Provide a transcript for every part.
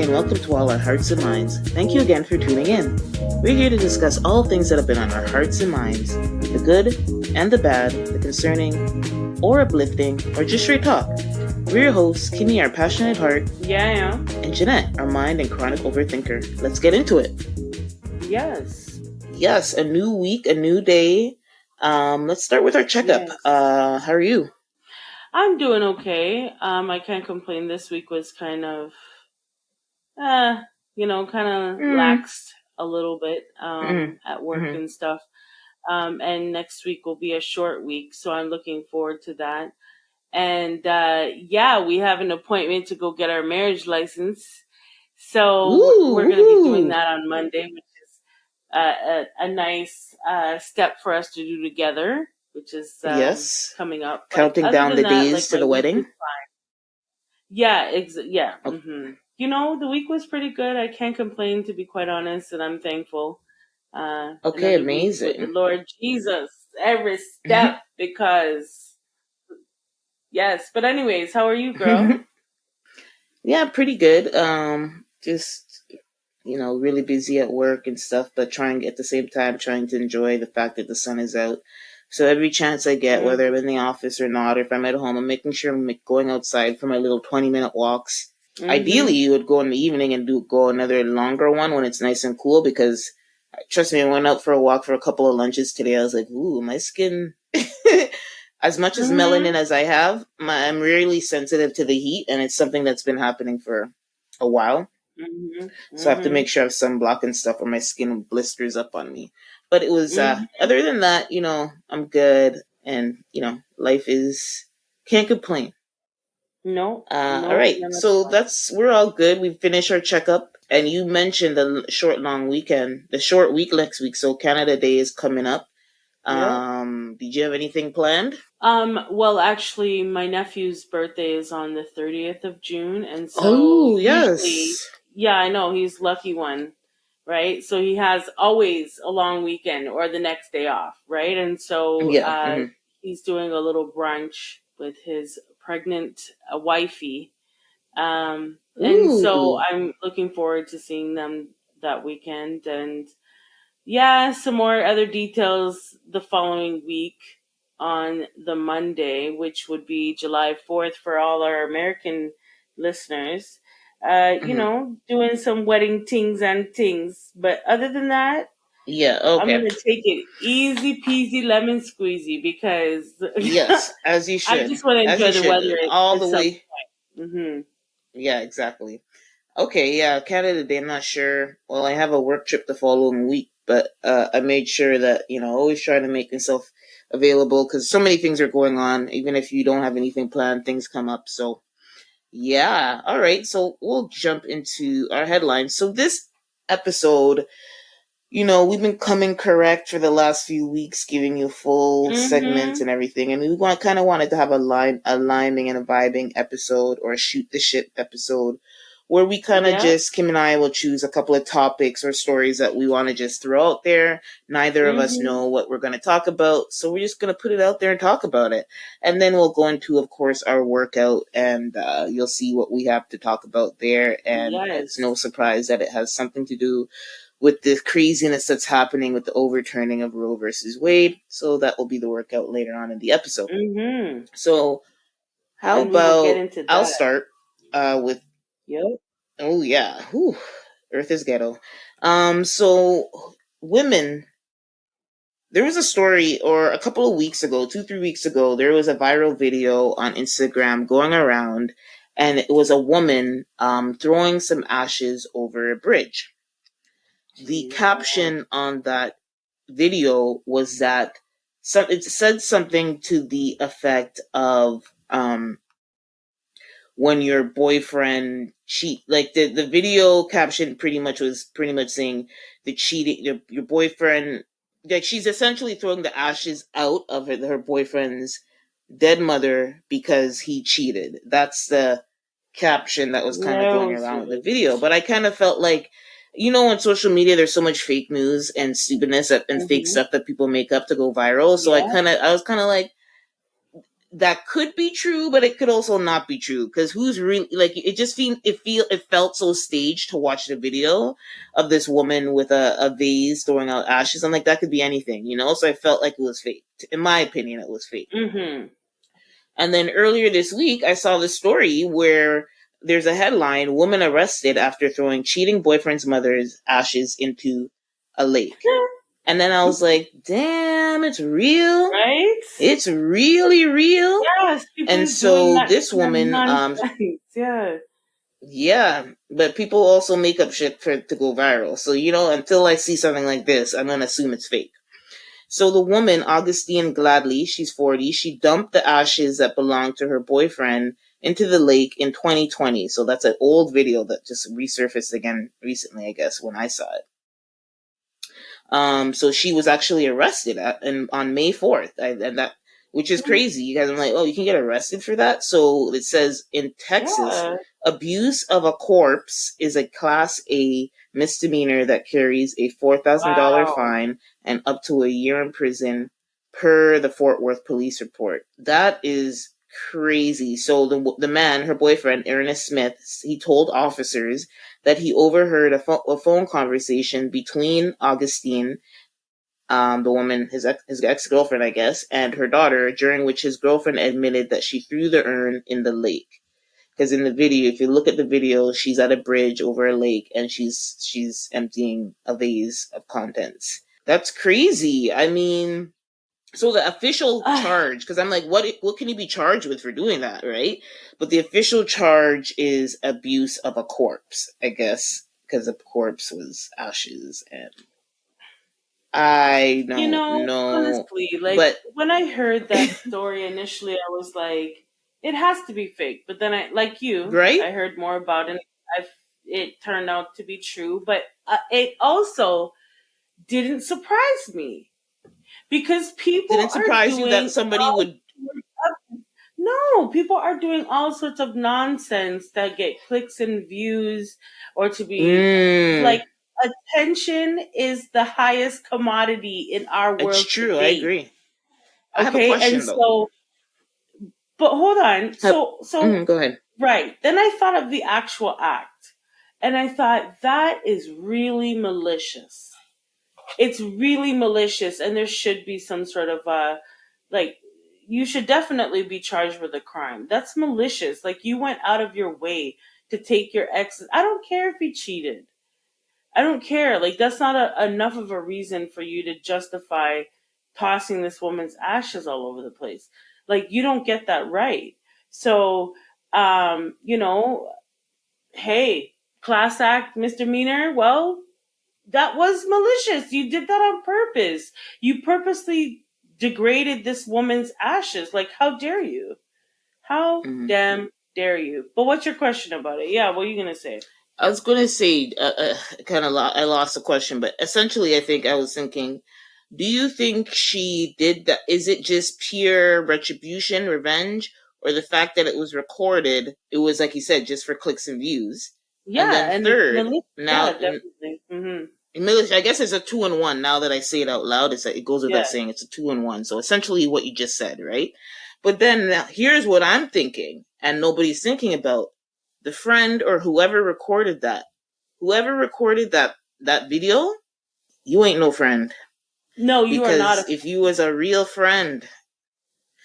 and welcome to all our hearts and minds. Thank you again for tuning in. We're here to discuss all things that have been on our hearts and minds, the good and the bad, the concerning or uplifting, or just straight talk. We're your hosts, Kimmy, our passionate heart, and Jeanette, our mind and chronic overthinker. Let's get into it. Yes, a new week, a new day. Let's start with our checkup. Yes. How are you? I'm doing okay. I can't complain. This week was kind of, laxed a little bit at work and stuff. And next week will be a short week, so I'm looking forward to that. And we have an appointment to go get our marriage license. So we're going to be doing that on Monday, which is a nice step for us to do together, which is coming up. Counting down the days to the wedding. Yeah, Okay. The week was pretty good. I can't complain, to be quite honest, and I'm thankful. Okay, amazing. With the Lord Jesus every step because, yes. But anyways, how are you, girl? Yeah, pretty good. Just, really busy at work and stuff, but trying at the same time trying to enjoy the fact that the sun is out. So every chance I get, whether I'm in the office or not, or if I'm at home, I'm making sure I'm going outside for my little 20-minute walks. Ideally, you would go in the evening and go another longer one when it's nice and cool, because trust me, I went out for a walk for a couple of lunches today. I was like, ooh, my skin, as much as melanin as I have, I'm really sensitive to the heat, and it's something that's been happening for a while. So I have to make sure I have sunblock and stuff, or my skin blisters up on me. But it was, other than that, I'm good, and, life is, can't complain. No. All right. So we're all good. We've finished our checkup, and you mentioned the short week next week. So Canada Day is coming up. Did you have anything planned? Well, actually, my nephew's birthday is on the 30th of June, and so I know, he's lucky one, right? So he has always a long weekend or the next day off, right? And so he's doing a little brunch with his pregnant wifey, and so I'm looking forward to seeing them that weekend, and some more other details the following week on the Monday, which would be July 4th for all our American listeners. Doing some wedding things. But other than that, I'm going to take it easy peasy lemon squeezy, because yes, as you should. I just want to enjoy the weather all the way. Yeah, exactly. Okay, yeah, Canada Day, I'm not sure. Well, I have a work trip the following week, but I made sure that, always try to make myself available, because so many things are going on. Even if you don't have anything planned, things come up. So, yeah. All right, so we'll jump into our headlines. So this episode, we've been coming correct for the last few weeks, giving you full segments and everything. And we wanted to have a liming and a vibing episode, or a shoot the shit episode, where we just, Kim and I will choose a couple of topics or stories that we want to just throw out there. Neither of us know what we're going to talk about, so we're just going to put it out there and talk about it. And then we'll go into, of course, our workout, and you'll see what we have to talk about there. And it's no surprise that it has something to do with the craziness that's happening with the overturning of Roe versus Wade. So that will be the workout later on in the episode. So how about I'll start with... Yep. Oh, yeah. Whew. Earth is ghetto. So women, there was a story, or a couple of weeks ago, 2-3 weeks ago, there was a viral video on Instagram going around, and it was a woman throwing some ashes over a bridge. The caption on that video was that it said something to the effect of, when your boyfriend cheat, like the video caption was pretty much saying the cheating, your boyfriend, like she's essentially throwing the ashes out of her boyfriend's dead mother because he cheated. That's the caption that was kind of going around with the video. But I kind of felt like, on social media, there's so much fake news and stupidness and fake stuff that people make up to go viral. So I was kind of like, that could be true, but it could also not be true, because who's really, like, it felt so staged to watch the video of this woman with a vase throwing out ashes. I'm like, that could be anything, so I felt like it was fake. In my opinion, it was fake. Mm-hmm. And then earlier this week, I saw the story where there's a headline: woman arrested after throwing cheating boyfriend's mother's ashes into a lake. And then I was like, damn, it's real. Right? It's really real. Yes, And so this woman, yeah. Yeah, but people also make up shit for it to go viral. So, until I see something like this, I'm going to assume it's fake. So the woman, Augustine Gladly, she's 40, she dumped the ashes that belonged to her boyfriend into the lake in 2020. So that's an old video that just resurfaced again recently, I guess, when I saw it. So she was actually arrested on May 4th, which is crazy, because I'm like, oh, you can get arrested for that? So it says in Texas, abuse of a corpse is a Class A misdemeanor that carries a $4,000 fine and up to a year in prison, per the Fort Worth police report. That is crazy. So the man, her boyfriend, Ernest Smith, he told officers that he overheard a phone conversation between Augustine, the woman, his ex-girlfriend, I guess, and her daughter, during which his girlfriend admitted that she threw the urn in the lake. Because in the video, if you look at the video, she's at a bridge over a lake and she's emptying a vase of contents. That's crazy. I mean, so the official charge, because I'm like, what can you be charged with for doing that, right? But the official charge is abuse of a corpse, I guess, because the corpse was ashes, and I don't know. Honestly, when I heard that story initially, I was like, it has to be fake. But then I heard more about it. It turned out to be true, but it also didn't surprise me, because people didn't surprise you that somebody would. No, people are doing all sorts of nonsense that get clicks and views, or to be like, attention is the highest commodity in our world. It's true. Today. I agree. I have a question, though. But hold on. So go ahead. Right. Then I thought of the actual act, and I thought, that is really malicious. It's really malicious, and there should be some sort of you should definitely be charged with a crime. That's malicious. Like, you went out of your way to take your ex. I don't care if he cheated. I don't care. Like, that's not enough of a reason for you to justify tossing this woman's ashes all over the place. Like, you don't get that right. So, hey, class act misdemeanor. Well, that was malicious. You did that on purpose. You purposely degraded this woman's ashes. Like, how dare you? How damn dare you? But what's your question about it? Yeah, what are you going to say? I was going to say, I lost the question, but essentially I think I was thinking, do you think she did that? Is it just pure retribution, revenge, or the fact that it was recorded, it was, like you said, just for clicks and views? Yeah, and then third, now, definitely. Mm-hmm. I guess it's a 2-in-1. Now that I say it out loud, it goes without saying it's a 2-in-1. So essentially what you just said, right? But then here's what I'm thinking, and nobody's thinking about: the friend or whoever recorded that video, you ain't no friend. No, you are not. Because if you was a real friend,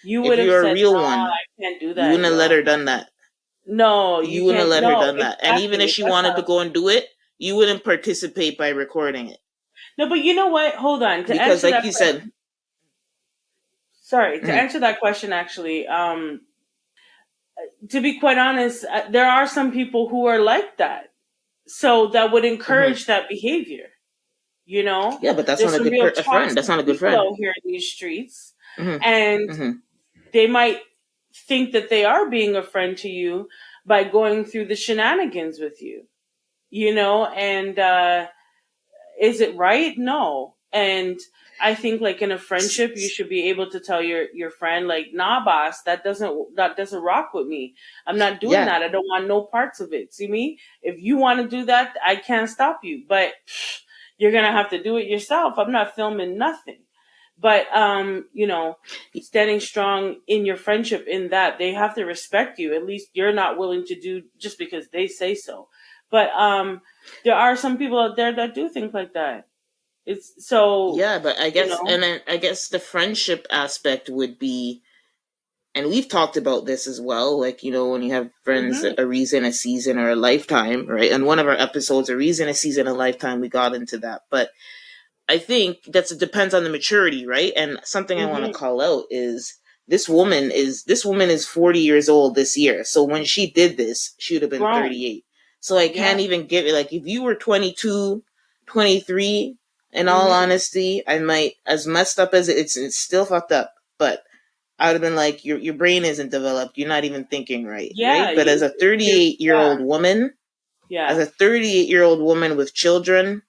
you would have said, a real one, I can't do that. You wouldn't have let her done that. No, you wouldn't have let her done that. And even if she wanted to go and do it, you wouldn't participate by recording it. No, but you know what? Hold on. Because, like you said, sorry, to answer that question, actually, to be quite honest, there are some people who are like that, so that would encourage that behavior. Yeah, but that's not a good friend. That's not a good friend out here in these streets, and they might think that they are being a friend to you by going through the shenanigans with you. And is it right? No. And I think, like, in a friendship, you should be able to tell your friend, like, nah, boss, that doesn't rock with me. I'm not doing that. I don't want no parts of it. See me? If you want to do that, I can't stop you, but you're going to have to do it yourself. I'm not filming nothing. But standing strong in your friendship, in that they have to respect you. At least you're not willing to do just because they say so. But there are some people out there that do think like that. It's so, Yeah, but you know. I guess the friendship aspect would be, and we've talked about this as well, like, when you have friends, Hmm. a reason, a season, or a lifetime, right? And one of our episodes, a reason, a season, a lifetime, we got into that. But I think it depends on the maturity, right? And something I want to Hmm. call out is this woman is 40 years old this year. So when she did this, she would have been Grown. 38. So I Yeah. can't even give it, like, if you were 22, 23, in all Hmm. honesty, I might, as messed up as it's still fucked up, but I would have been like, your brain isn't developed. You're not even thinking right, Yeah. right? But as a 38 year Yeah. old woman, as Yeah. a 38-year-old woman with children,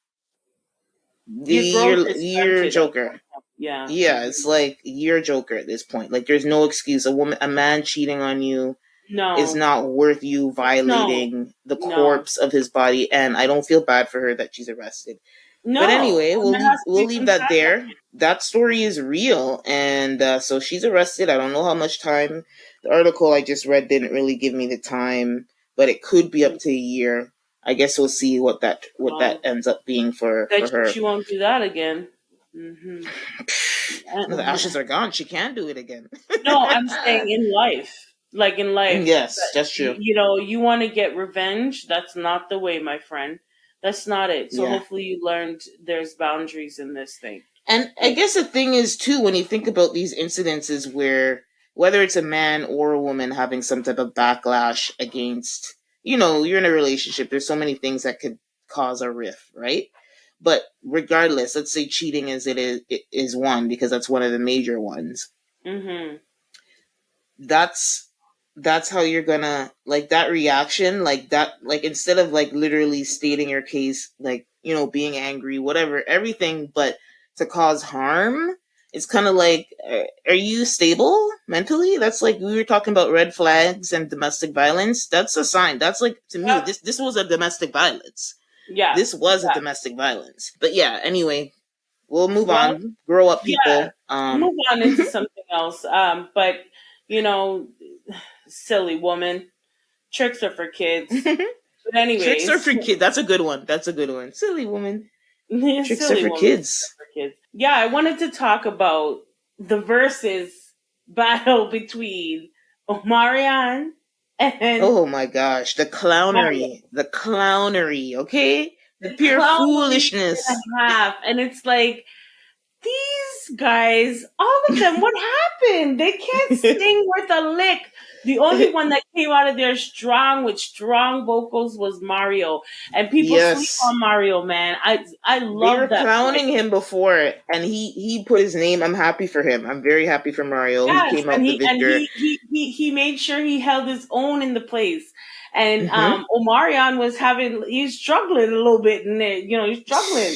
Your growth is you're a stunted at Joker. that point. Yeah. Yeah, Hmm. it's like you're a Joker at this point. Like, there's no excuse. A man cheating on you is No. not worth you No. violating the No. corpse of his body. And I don't feel bad for her that she's arrested. But No. anyway, And there has to we'll be leave some that time. there. That story is real, and so she's arrested. I don't know how much time. The article I just read didn't really give me the time, but it could be up to a year. I guess we'll see what that Well, ends up being that for her. she won't do that again. Hmm. No, the ashes are gone. She can't do it again. No, I'm saying in life. Like in life, Yes, that's true. you want to get revenge. That's not the way, my friend. That's not it. So Yeah. hopefully you learned there's boundaries in this thing. And I Like, guess the thing is too, when you think about these incidences where whether it's a man or a woman having some type of backlash against, you're in a relationship, there's so many things that could cause a rift, right? But regardless, let's say cheating is one, because that's one of the major ones. mm-hmm. that's that's how you're gonna, like, that reaction, like that, like, instead of like literally stating your case, like, being angry, whatever, everything, but to cause harm, it's kind of like, are you stable mentally? That's like, we were talking about red flags and domestic violence. That's a sign. That's like, to me, Yep. this was a domestic violence. Yeah. This was a Yeah. domestic violence. But yeah, anyway, we'll move Well, on. Grow up, yeah. people. Move on into something else. But you know, silly woman. Tricks are for kids. But Tricks are anyways, for kids. That's a good one. That's a good one. Silly woman. Tricks are silly for woman. kids. For kids. Yeah, I wanted to talk about the versus battle between Omarion and Oh my gosh. The Mario. clownery. The clownery, okay? The The pure clown week and foolishness. a half, and it's like these guys, all of them. What happened? They can't sing worth a lick. The only one that came out of there strong with strong vocals was Mario, and people sleep Yes. on Mario. Man, I They were love that boy. clowning him before, and he put his name. I'm happy for him. I'm very happy for Mario. He Yes, came and out the victor. he made sure he held his own in the place. And Mm-hmm. Omarion was he's struggling a little bit in there, he's struggling.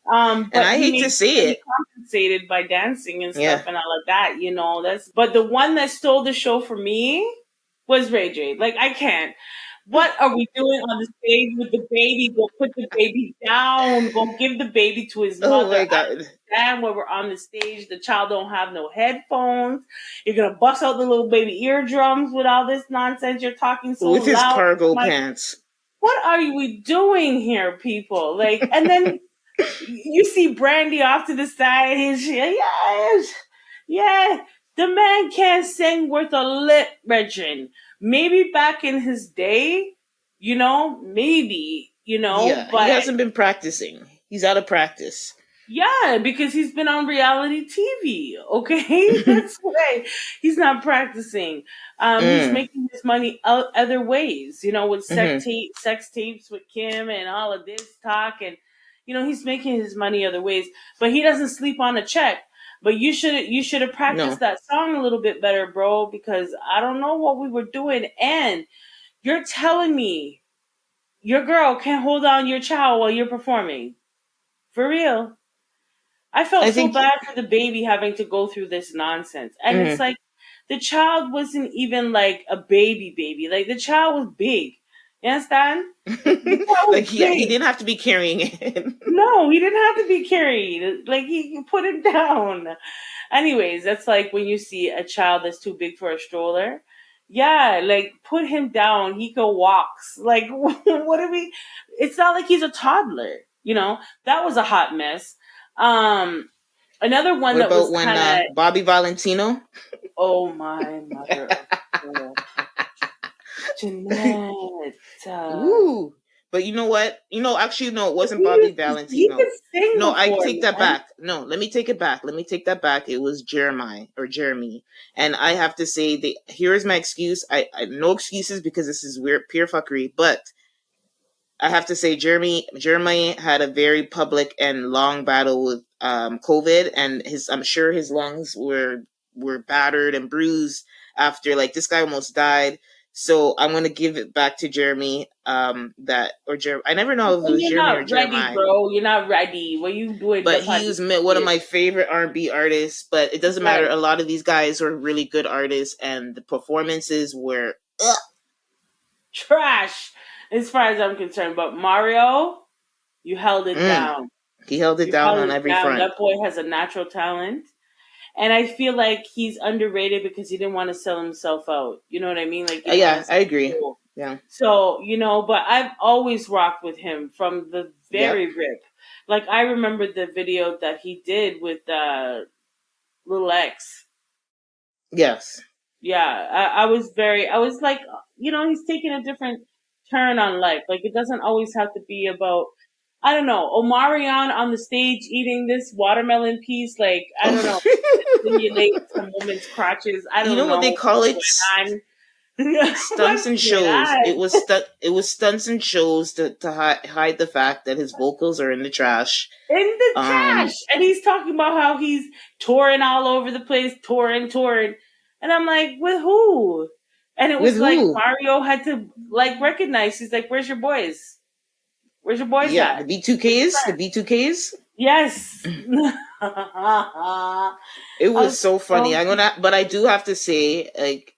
And But I he hate made to say sure he it. compensated by dancing and stuff Yeah. and all of that. That's. But the one that stole the show for me was Ray J. Like, I can't. What are we doing on the stage with the baby? Go put the baby down. Go give the baby to his Oh mother. my god. Stand where we're on the stage. The child don't have no headphones. You're gonna bust out the little baby eardrums with all this nonsense. You're talking so With his loud. cargo I'm like, pants. what are we doing here, people? Like, and then you see Brandy off to the side. He's yes, yeah. The man can't sing worth a lip, Regin. Maybe back in his day, maybe, Yeah, he but hasn't been practicing. He's out of practice. yeah, because he's been on reality TV. Okay, that's why he's not practicing. He's Mm. making his money other ways. With Mm-hmm. sex tapes with Kim and all of this talk, and he's making his money other ways. But he doesn't sleep on a check. But you should have practiced No. that song a little bit better, bro. Because I don't know what we were doing, and you're telling me your girl can't hold on your child while you're performing. For real. I felt I so think. bad for the baby having to go through this nonsense. And it's Mm. like the child wasn't even like a baby baby. Like the child was big. You understand? Like the cat was he big. didn't have to be carrying it. No, he didn't have to be carried. Like he put him down. Anyways, that's like when you see a child that's too big for a stroller. Yeah, like put him down. He can walks. Like what are we? It's not like he's a toddler. You know that was a hot mess. Another one What that about was when kind of, Bobby Valentino? oh my mother of God. Jeanette. Ooh. But you know what? Actually, no, it wasn't Bobby You could Valentino. sing No, I before, take that man. back. No, let me take it back. Let me take that back. It was Jeremy. And I have to say, here's my excuse. No excuses because this is weird, pure fuckery. But I have to say, Jeremy had a very public and long battle with COVID, and I'm sure his lungs were battered and bruised after, like, this guy almost died. So I'm gonna give it back to Jeremy. I never know if it When was you're Jeremy or not ready, Jeremiah, bro, you're not ready. What you doing but up on he was this one of shit? my favorite R&B artists. But it doesn't matter. Right. A lot of these guys were really good artists, and the performances were. Ugh. Trash, as far as I'm concerned. But Mario, you held it down. He held it You down held on it every down. front. That boy has a natural talent. And I feel like he's underrated because he didn't want to sell himself out. You know what I mean? Like, he didn't want Yeah, to I sell agree. people. Yeah. So, but I've always rocked with him from the Yep. very rip. Like, I remember the video that he did with Little X. Yes. Yeah, I was like, he's taking a different turn on life. Like, it doesn't always have to be about, I don't know, Omarion on the stage eating this watermelon piece. Like, I don't know, stimulate some woman's crotches. I You don't know what know they what's call it? going on. Stunts and What's going shows. on? It was stunts and shows to hide the fact that his vocals are in the trash. In the trash. Um, And he's talking about how he's touring all over the place, touring. And I'm like, with who? And it with was like who? Mario had to like recognize. He's like, "Where's your boys? Where's your boys Yeah, at? the Where's your B2Ks, the friends?" B2Ks. Yes. I It was was so funny. so But I do have to say, like,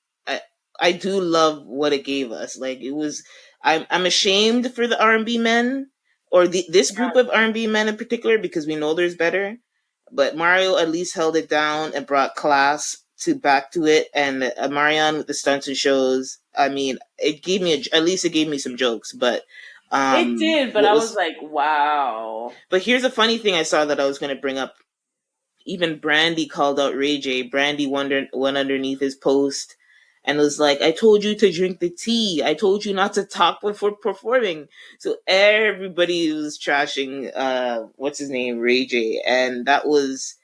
I do love what it gave us. Like, it was, I'm ashamed for the R&B men, or this group of R&B men in particular, because we know there's better. But Mario at least held it down and brought class back to it. And Marion with the stunts and shows. I mean, it gave me at least it gave me some jokes. But it did, but what I was was? like, wow. But here's a funny thing I saw that I was going to bring up. Even Brandy called out Ray J. Brandy went underneath his post and was like, "I told you to drink the tea. I told you not to talk before performing." So everybody was trashing what's his name, Ray J. And that was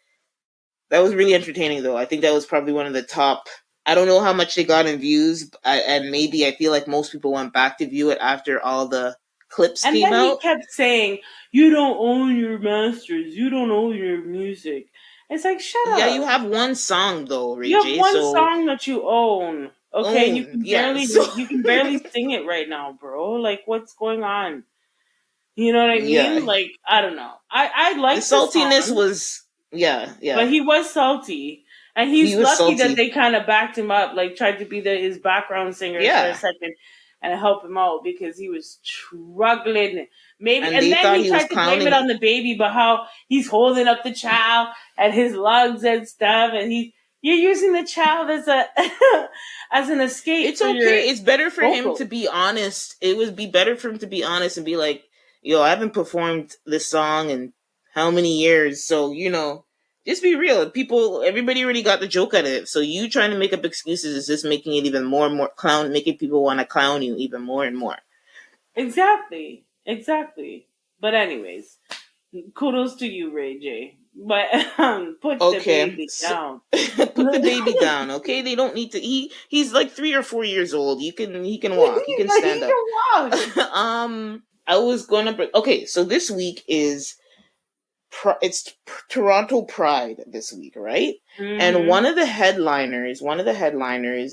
really entertaining, though. I think that was probably one of the top. I don't know how much they got in views, and maybe I feel like most people went back to view it after all the clips And came then he out. kept saying, "You don't own your masters. You don't own your music." It's like, shut Yeah, you up. have one song though, Ray You have J. one So song that you own, okay? And own, yeah. So you can barely sing it right now, bro. Like, what's going on? You know what I yeah, mean? Like, I don't know. I the like the saltiness song, was, but yeah. he was salty. And He he's was lucky that salty. they kind of backed him up, like tried to be his background singer for a Yeah, second and help him out because he was struggling. Maybe, and and they then thought he he was tried to blame it clowning. on the baby, but how he's holding up the child and his lungs and stuff, and you're using the child as a as an escape It's for your okay. It's better for him to vocals. be honest. It would be better for him to be honest and be like, "Yo, I haven't performed this song in how many years?" So just be real. Everybody already got the joke out of it. So you trying to make up excuses is just making it even more and more making people want to clown you even more and more. Exactly, exactly. But anyways, kudos to you, Ray J. But put the Okay, baby so down. put the baby down. Okay, they don't need to. He's like 3 or 4 years old. He can walk. He can stand He up. can walk. I was gonna bring. Okay, so this week is it's Toronto Pride this week, right? And Mm-hmm. one of the headliners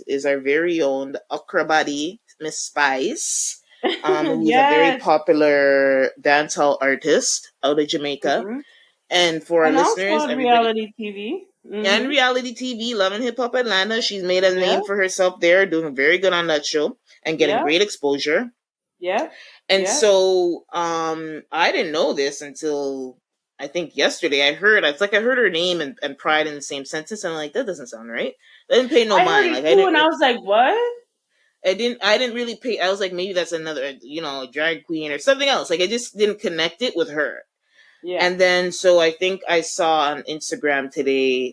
is our very own Akrabadi Miss Spice, who's a very Yes. popular dancehall artist out of Jamaica. Mm-hmm. And for our And also listeners, on everybody, reality TV. and Mm-hmm. reality TV, Love and Hip Hop Atlanta. She's made a Yeah. name for herself there, doing very good on that show and getting Yeah. great exposure. Yeah. And Yeah. so I didn't know this until I think yesterday. I heard her name and pride in the same sentence, and I'm like, that doesn't sound right. I didn't pay no I heard mind. it Like, too, and I was like, "What?" I didn't really pay. I was like, maybe that's another, drag queen or something else. Like, I just didn't connect it with her. Yeah. And then, so I think I saw on Instagram today,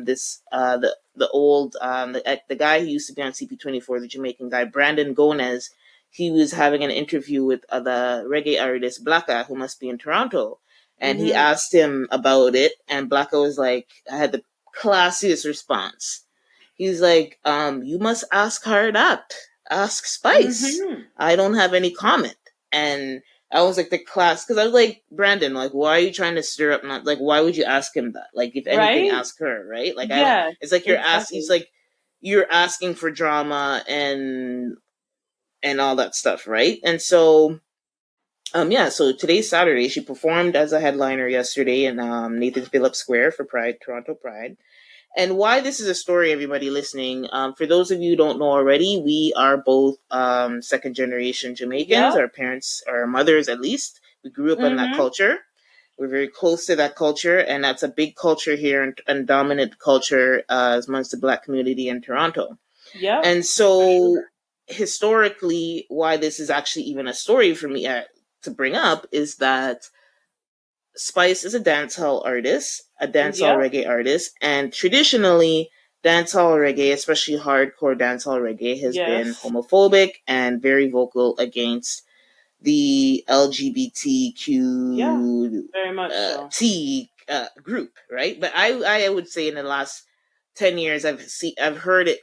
this the old the guy who used to be on CP24, the Jamaican guy, Brandon Gonez. He was having an interview with the reggae artist Blacka, who must be in Toronto, and he Mhm. asked him about it, and Blacka was like, I had the classiest response. He's like, you must ask her that. Ask Spice. Mhm. I don't have any comment. And I was like the class, because I was like, Brandon, like, why are you trying to stir up? Not like, why would you ask him that? Like, if anything, Right? ask her, right? Like, I don't. Yeah. It's like It's Exactly. like you're asking for drama and all that stuff, right? And so, yeah. So today's Saturday. She performed as a headliner yesterday in Nathan Phillips Square for Pride, Toronto Pride. And why this is a story, everybody listening. For those of you who don't know already, we are both second generation Jamaicans. Yep. Our parents, or our mothers at least, we grew up in that Mhm. culture. We're very close to that culture, and that's a big culture here and dominant culture amongst the Black community in Toronto. Yep. And For so, sure. historically, why this is actually even a story for me to bring up is that Spice is a dancehall artist, a dancehall Yep. reggae artist, and traditionally, dancehall reggae, especially hardcore dancehall reggae, has been Yes. homophobic and very vocal against the Yeah. LGBTQ Very much so. T group, right? But I would say in the last 10 years, I've heard it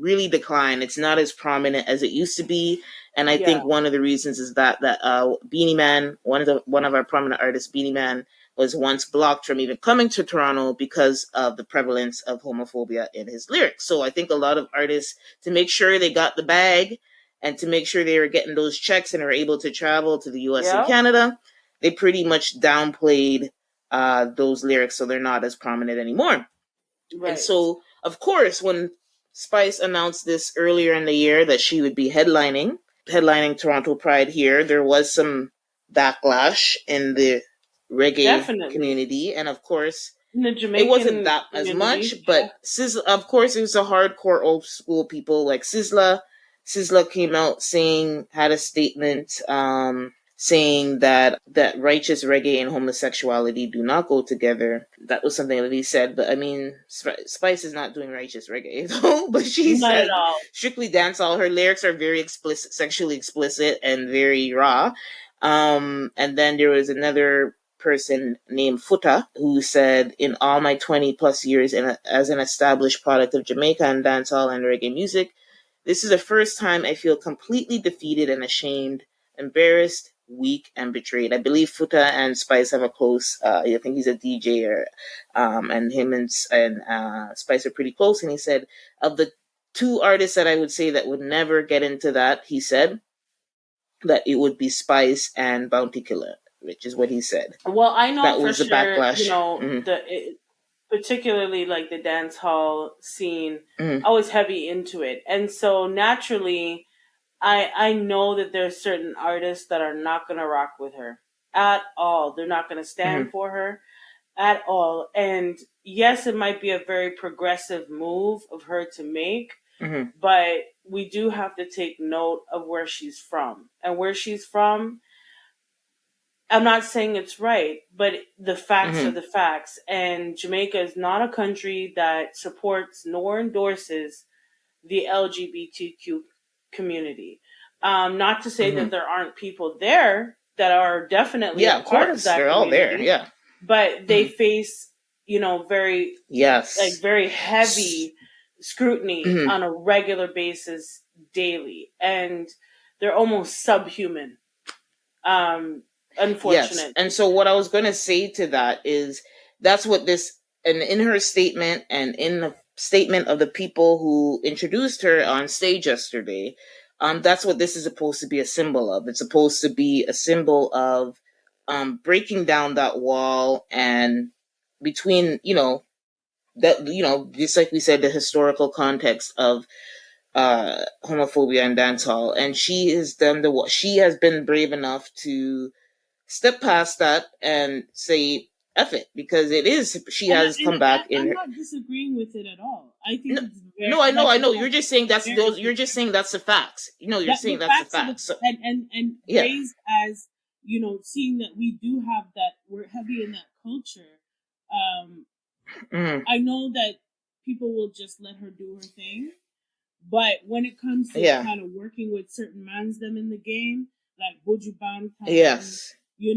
really decline. It's not as prominent as it used to be, and I Yeah. think one of the reasons is that Beanie Man, one of our prominent artists, Beanie Man, was once blocked from even coming to Toronto because of the prevalence of homophobia in his lyrics. So I think a lot of artists, to make sure they got the bag and to make sure they were getting those checks and are able to travel to the US and Yep. Canada, they pretty much downplayed those lyrics, so they're not as prominent anymore. And Right. so, of course, when Spice announced this earlier in the year that she would be headlining Toronto Pride here, there was some backlash in the reggae Definitely. community. And of course, In the it wasn't Jamaican that as much, community. but Sizzla, of course, it was a hardcore old school people like Sizzla. Sizzla came out had a statement, saying that righteous reggae and homosexuality do not go together. That was something that he said. But I mean, Spice is not doing righteous reggae though. But she Not at said all. strictly dancehall. Her lyrics are very explicit, sexually explicit, and very raw. And then there was another person named Futa who said, in all my 20 plus years as an established product of Jamaican dancehall and reggae music, this is the first time I feel completely defeated and ashamed, embarrassed, weak, and betrayed. I believe Futa and Spice have a close, I think he's a DJ, and him and Spice are pretty close. And he said, of the two artists that I would say that would never get into that, he said, that it would be Spice and Bounty Killer, which is what he said. Well, I know That for was the sure, backlash. particularly like the dance hall scene, Mm-hmm. I was heavy into it. And so naturally, I know that there's certain artists that are not going to rock with her at all. They're not going to stand Mm-hmm. for her at all. And yes, it might be a very progressive move of her to make, Mm-hmm. but we do have to take note of where she's from. And where she's from, I'm not saying it's right, but the facts are Mm-hmm. the facts. And Jamaica is not a country that supports nor endorses the LGBTQ community. Not to say Mm-hmm. that there aren't people there that are definitely a Yeah, of part of course. that They're all there. community, Yeah. but they Mm-hmm. face, very, Yes. very heavy scrutiny Mm-hmm. on a regular basis daily. And they're almost subhuman. Um, Yes. Unfortunately. And so what I was going to say to that is that's what this, and in her statement and in the statement of the people who introduced her on stage yesterday, that's what this is supposed to be a symbol of. It's supposed to be a symbol of breaking down that wall and between, that, just like we said, the historical context of homophobia in dancehall, and she has been brave enough to step past that and say F it, because it is, she And, has come back in I'm her. not disagreeing with it at all. I think No, it's no, very, I like you know. You're said, just saying it's that's very those. You're good. just saying that's the facts. You're That saying the that's the facts of the, facts. So and yeah, raised as, seeing that we do have that, we're heavy in that culture. Um, mm, I know that people will just let her do her thing, but when it comes to yeah, kind of working with certain mans them in the game, like Buju Banton, yes, yeah,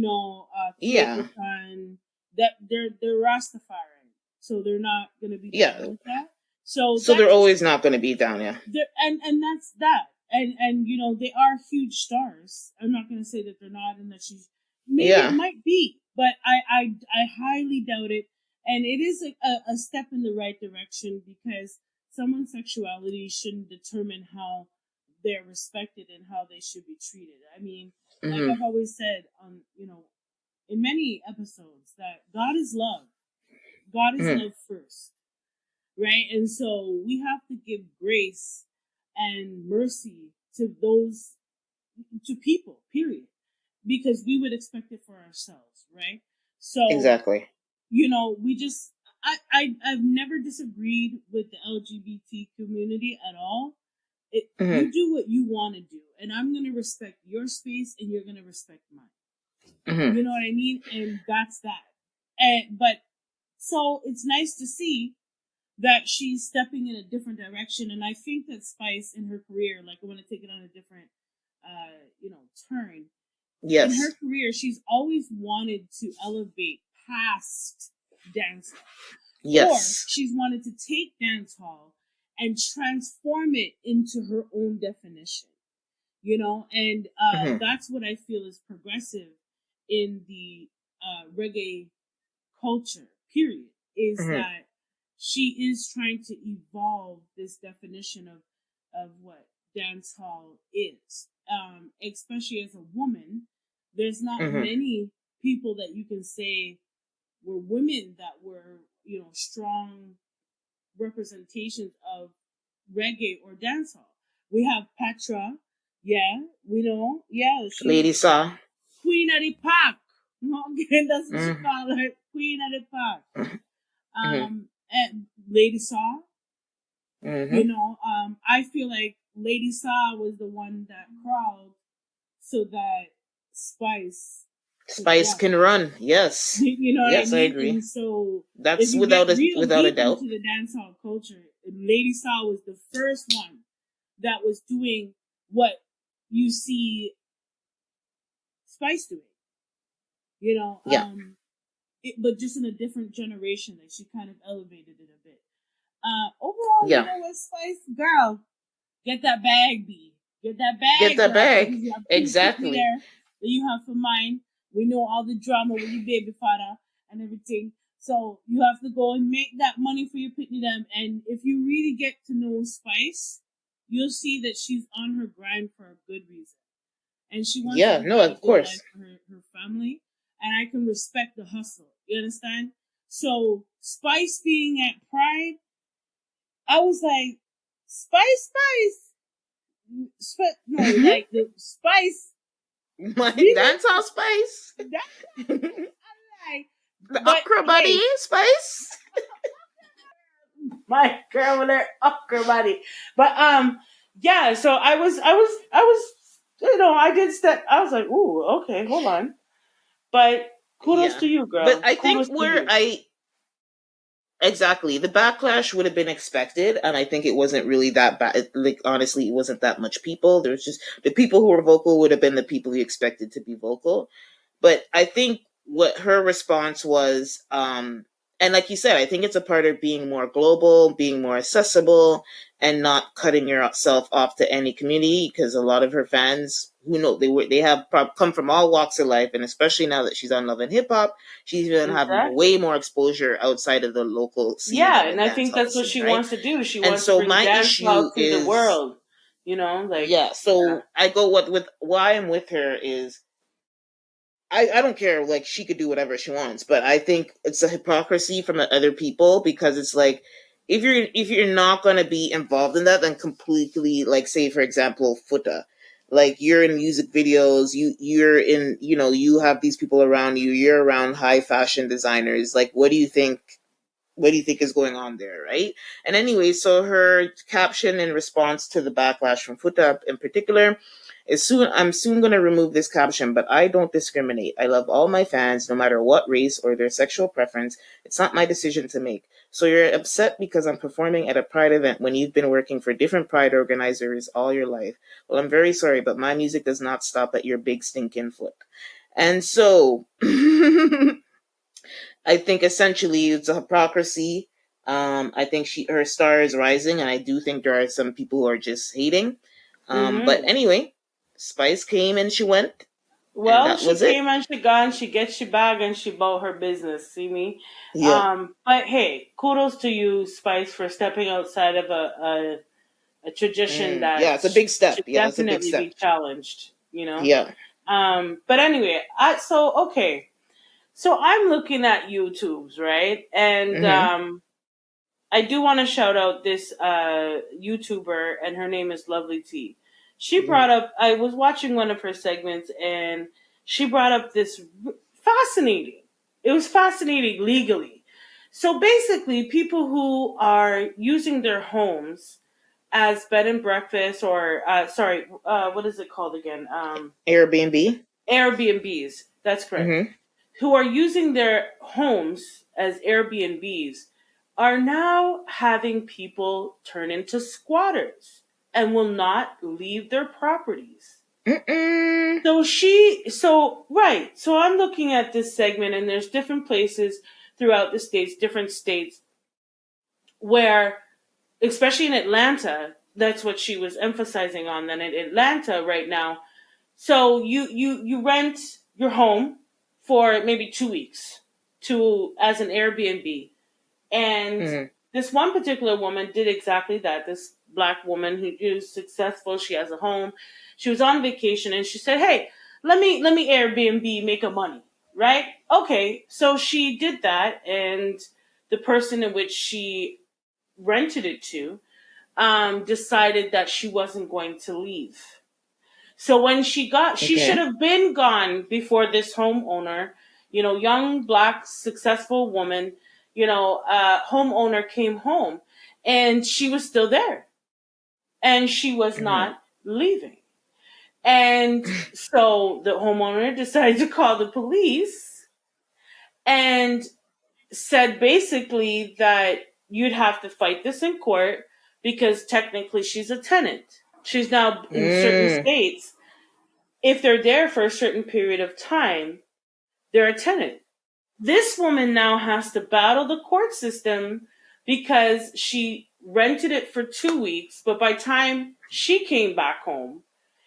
Kieberton, that they're Rastafarian, so they're not gonna be yeah. down with that. So So that they're just, always not going to be down. Yeah, and that's that. And they are huge stars. I'm not gonna say that they're not, and that she's, maybe it yeah, might be, but I highly doubt it. And it is a step in the right direction, because someone's sexuality shouldn't determine how they're respected and how they should be treated. I mean, like mm-hmm, I've always said on, in many episodes, that God is love. God is mm-hmm. love first, right? And so we have to give grace and mercy to those, to people, period, because we would expect it for ourselves, right? So, Exactly. we just, I've never disagreed with the LGBT community at all. Mm-hmm, You do what you want to do, and I'm going to respect your space, and you're going to respect mine. mm-hmm. You know what I mean? And that's that. But so it's nice to see that she's stepping in a different direction, and I think that Spice in her career, like I want to take it on a different, turn. In her Yes, career, she's always wanted to elevate past dancehall, or yes, she's wanted to take dancehall and transform it into her own definition. And mm-hmm, that's what I feel is progressive in the reggae culture, period, is mm-hmm. that she is trying to evolve this definition of what dance hall is. Especially as a woman, there's not Mm-hmm. many people that you can say were women that were, strong representations of reggae or dancehall. We have Patra, yeah, we know, yeah, she's Lady Saw. Queen of the Park. Okay, that's what she Mm-hmm, called her, Queen of the Park. mm-hmm, And Lady Saw, mm-hmm. I feel like Lady Saw was the one that crawled so that Spice could Spice run. can run. Yes, You know what I yes, I mean? agree. And so, if That's you get real without a deep doubt. into the dancehall culture, Lady Saw was the first one that was doing what you see Spice doing. You know, Yeah, but just in a different generation, that she kind of elevated it a bit. Overall, yeah. what, Spice girl, get that bag, B. Get that Get bag, that girl, bag. because you have two pitney Exactly. there that you have for mine. We know all the drama with your baby father and everything. So you have to go and make that money for your pitney them. And if you really get to know Spice, you'll see that she's on her grind for a good reason. And she wants to Yeah, no, provide a of good course. life for her family. And I can respect the hustle. You understand? So Spice being at Pride, I was like, Spice, no, like the Spice. My Really? dancehall Spice. That, The I'm like, but okra buddy hey, Spice. my girl with her upper body. But yeah. So I was, I did step. I was like, ooh, okay, hold on. But kudos Yeah. to you, But girl. I think Kudos to where you. I exactly, the backlash would have been expected, and I think it wasn't really that bad. Like, honestly, it wasn't that much people. There was just the people who were vocal would have been the people you expected to be vocal. But I think what her response was, and like you said, I think it's a part of being more global, being more accessible, and not cutting yourself off to any community. Because a lot of her fans, who know, they have come from all walks of life, and especially now that she's on Love and Hip Hop, she's gonna have way Exactly. more exposure outside of the local scene Yeah, and the and I think dancehall that's what scene, she right? wants to do. She And wants to so bring my dance issue out to the is, world. Like, yeah. yeah, So I go with why I'm with her is I don't care, like she could do whatever she wants, but I think it's a hypocrisy from the other people, because it's like if you're not gonna be involved in that, then completely, like, say for example, Futa, like, you're in music videos, you're in, you have these people around you, you're around high fashion designers. Like, what do you think is going on there, right? And anyway, so her caption in response to the backlash from Futa in particular is, I'm soon going to remove this caption, but I don't discriminate. I love all my fans, no matter what race or their sexual preference. It's not my decision to make. So you're upset because I'm performing at a Pride event when you've been working for different Pride organizers all your life. Well, I'm very sorry, but my music does not stop at your big stinking foot. And so I think essentially it's a hypocrisy. I think her star is rising, and I do think there are some people who are just hating. But Mm-hmm. anyway, Spice came and she went, and Well, that she was it. came and she gone. She gets she bag and she bought her business. See me? Yeah. But hey, kudos to you, Spice, for stepping outside of a tradition Yeah, that it's a big step. should Yeah, it's a big definitely step. be challenged. You know. Yeah. But anyway, so okay. So I'm looking at YouTube's, right? And Mm-hmm. I do want to shout out this YouTuber, and her name is Lovely T. She Mm-hmm. brought up, I was watching one of her segments, and she brought up this fascinating. It was fascinating legally. So basically, people who are using their homes as bed and breakfast, or sorry, what is it called again? Airbnb. Airbnbs. That's correct, Mm-hmm. who are using their homes as Airbnbs are now having people turn into squatters and will not leave their properties. Mm-mm. So I'm looking at this segment, and there's different places throughout the states, different states, where, especially in Atlanta, that's what she was emphasizing on. Then in Atlanta right now, so you rent your home for maybe 2 weeks to as an Airbnb, and Mm-hmm. this one particular woman did exactly that. This black woman who is successful, she has a home. She was on vacation, and she said, "Hey, let me Airbnb, make a money, right?" Okay, so she did that, and the person in which she rented it to decided that she wasn't going to leave. So when she should Okay. have been gone before this homeowner, young black successful woman, homeowner came home, and she was still there, and she was Mm-hmm. not leaving. And so the homeowner decided to call the police and said basically that you'd have to fight this in court because technically she's a tenant. She's now in certain Mm. states, if they're there for a certain period of time, they're a tenant. This woman now has to battle the court system because she rented it for 2 weeks, but by the time she came back home,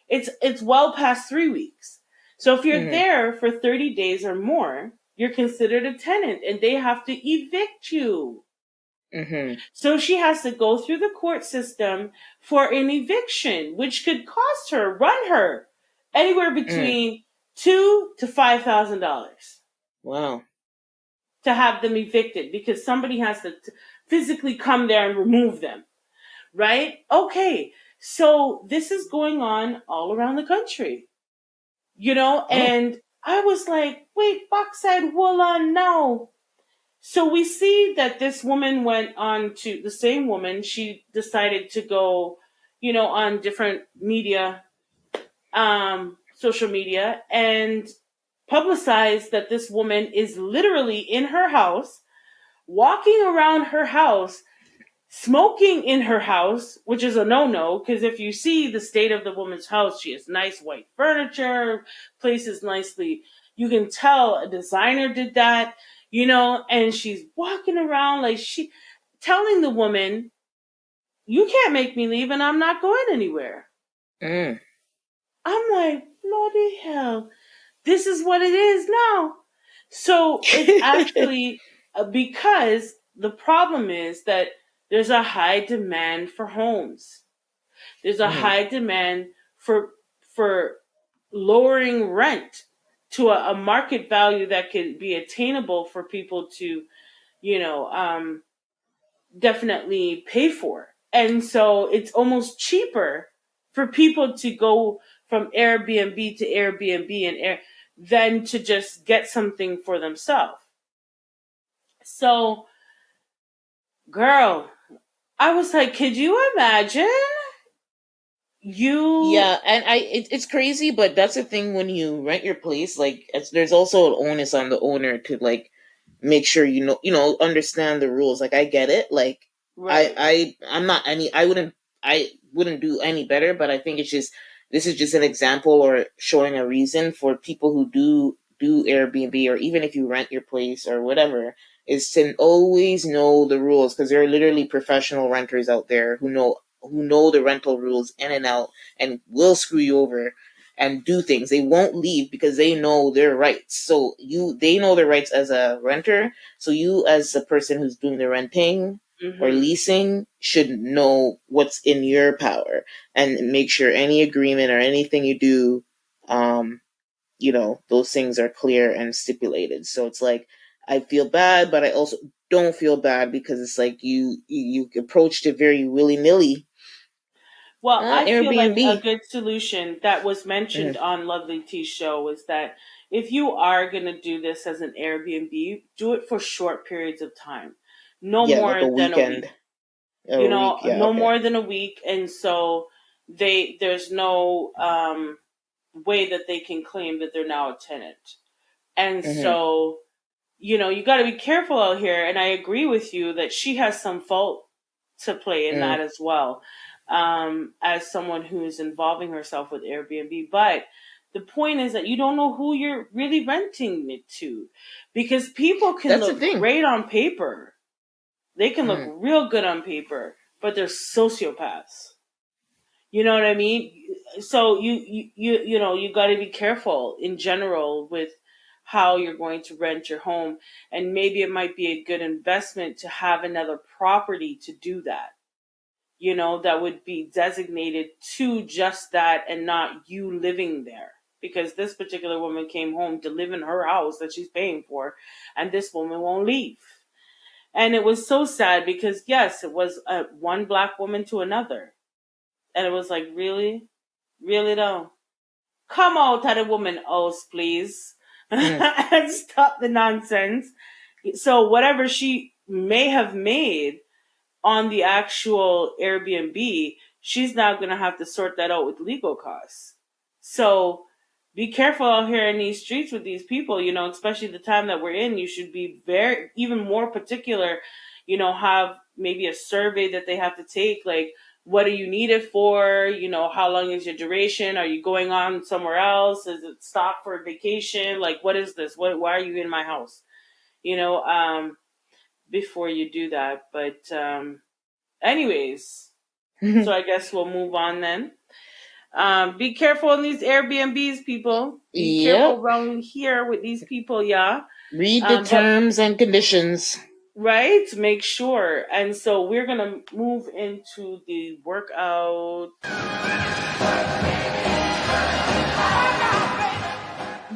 it's well past 3 weeks. So if you're Mm-hmm. there for 30 days or more, you're considered a tenant and they have to evict you. Mm-hmm. So she has to go through the court system for an eviction, which could cost her, run her, anywhere Mm. between $2,000 to $5,000 Wow. to have them evicted because somebody has to physically come there and remove them. Right? Okay, so this is going on all around the country, Oh. and I was like, wait, backside Woola, no. So we see that this woman went on to the same woman. She decided to go, on different media, social media, and publicize that this woman is literally in her house, walking around her house, smoking in her house, which is a no-no, because if you see the state of the woman's house, she has nice white furniture, places nicely. You can tell a designer did that, and she's walking around like she telling the woman, "You can't make me leave, and I'm not going anywhere." Mm. I'm like, bloody hell, this is what it is now. So it's actually because the problem is that there's a high demand for homes. There's a Mm-hmm. high demand for lowering rent to a market value that could be attainable for people to, you know, um, definitely pay for. And so it's almost cheaper for people to go from Airbnb to Airbnb than to just get something for themselves. So, girl, I was like, could you imagine you? Yeah, and it's crazy, but that's the thing when you rent your place. Like, there's also an onus on the owner to like make sure understand the rules. Like, I get it. Like, Right. I'm not any. I wouldn't do any better. But I think this is just an example or showing a reason for people who do Airbnb, or even if you rent your place or whatever, is to always know the rules, because there are literally professional renters out there who know the rental rules in and out, and will screw you over and do things. They won't leave because they know their rights. So they know their rights as a renter. So you, as a person who's doing the renting or Mm-hmm. leasing, should know what's in your power and make sure any agreement or anything you do, those things are clear and stipulated. So it's like, I feel bad, but I also don't feel bad, because it's like you approached it very willy nilly. Well, I feel like a Airbnb. good solution that was mentioned on Lovely T's show was that if you are going to do this as an Airbnb, do it for short periods of time. No Yeah, like a more than a week. weekend or a week. Yeah, No okay. more than a week. And so there's no way that they can claim that they're now a tenant. And Mm-hmm. so, you got to be careful out here. And I agree with you that she has some fault to play in Mm. that as well, as someone who is involving herself with Airbnb. But the point is that you don't know who you're really renting it to, because people can That's the look thing. great on paper. They can look Mm. real good on paper, but they're sociopaths. You know what I mean? So you got to be careful in general with how you're going to rent your home, and maybe it might be a good investment to have another property to do that. That would be designated to just that and not you living there. Because this particular woman came home to live in her house that she's paying for, and this woman won't leave. And it was so sad because, yes, it was one black woman to another. And it was like, really? Really though? Come out of the woman house, please. Mm. And stop the nonsense. So whatever she may have made on the actual Airbnb, she's now going to have to sort that out with legal costs. So be careful out here in these streets with these people, especially the time that we're in. You should be very, even more particular, have maybe a survey that they have to take, like, what do you need it for? How long is your duration? Are you going on somewhere else? Is it stop for a vacation? Like, what is this? Why are you in my house? You know, um, Before you do that. But anyways, so I guess we'll move on then. Be careful in these Airbnbs, people. Be careful Yep. around here with these people, yeah. Read the But terms and conditions. right, make sure. And so we're gonna move into the workout.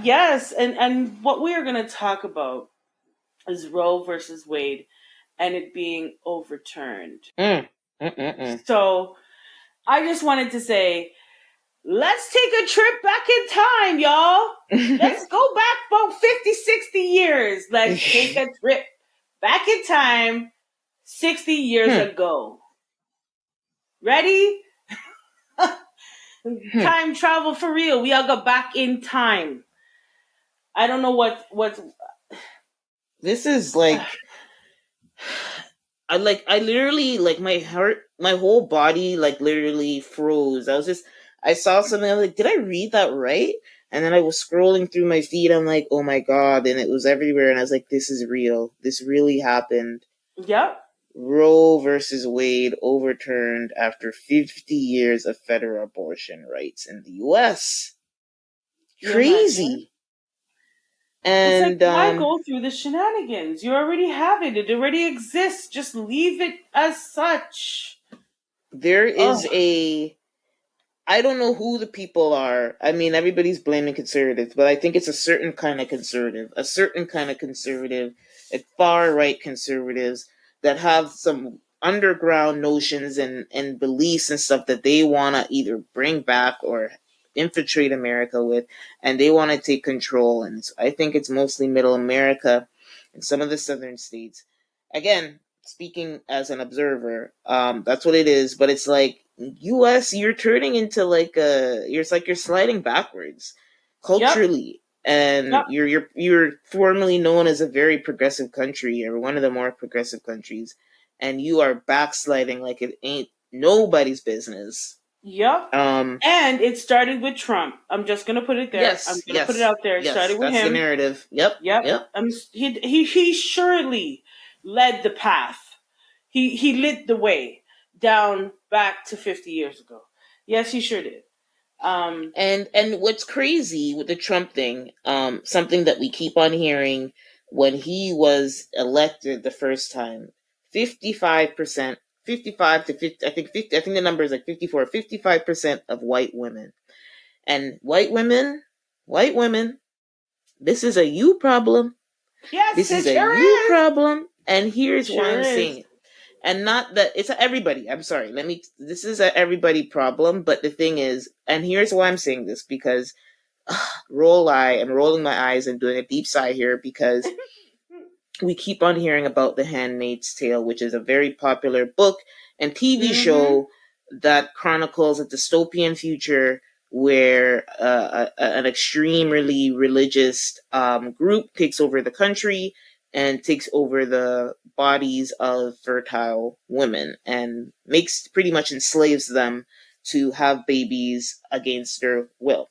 Yes, and what we are gonna talk about is Roe versus Wade and it being overturned. Mm. Mm-mm-mm. So I just wanted to say, let's take a trip back in time, y'all. Let's go back about 50, 60 years. Let's take a trip back in time 60 years Hmm. ago. Ready? Hmm. Time travel for real. We all go back in time. I don't know what's This is like, I literally, like, my heart, my whole body, like, literally froze. I saw something. I was like, did I read that right? And then I was scrolling through my feed. I'm like, oh my God. And it was everywhere. And I was like, this is real. This really happened. Yep. Roe versus Wade overturned after 50 years of federal abortion rights in the U.S. You imagine? Crazy. It's like, And why go through the shenanigans? You already have it. It already exists. Just leave it as such. there Oh, is I don't know who the people are. I mean, everybody's blaming conservatives, but I think it's a certain kind of conservative, like far right conservatives that have some underground notions and beliefs and stuff that they want to either bring back or infiltrate America with, and they want to take control. And I think it's mostly Middle America and some of the southern states. Again, speaking as an observer, that's what it is. But it's like U.S., you're turning into like it's like you're sliding backwards Yep. culturally, and Yep. you're formerly known as a very progressive country or one of the more progressive countries, and you are backsliding like it ain't nobody's business. Yep. And it started with Trump. I'm just gonna put it there. I'm Yes, gonna put it yes, out there. It yes. started with That's the him. narrative. Yep, Yep. yep. He surely led the path. He lit the way down back to 50 years ago. Yes, he sure did. And what's crazy with the Trump thing, something that we keep on hearing when he was elected the first time, 55%, 55 to 50, I think 50, I think the number is like 54, 55% of white women. And white women, this is a you problem. Yes, This it is a sure you is. problem. And It here's why sure I'm is. saying it. And not that it's a everybody. I'm sorry. This is a everybody problem. But the thing is, and here's why I'm saying this, because I'm rolling my eyes and doing a deep sigh here because we keep on hearing about The Handmaid's Tale, which is a very popular book and TV show that chronicles a dystopian future where an extremely religious group takes over the country and takes over the bodies of fertile women and pretty much enslaves them to have babies against their will.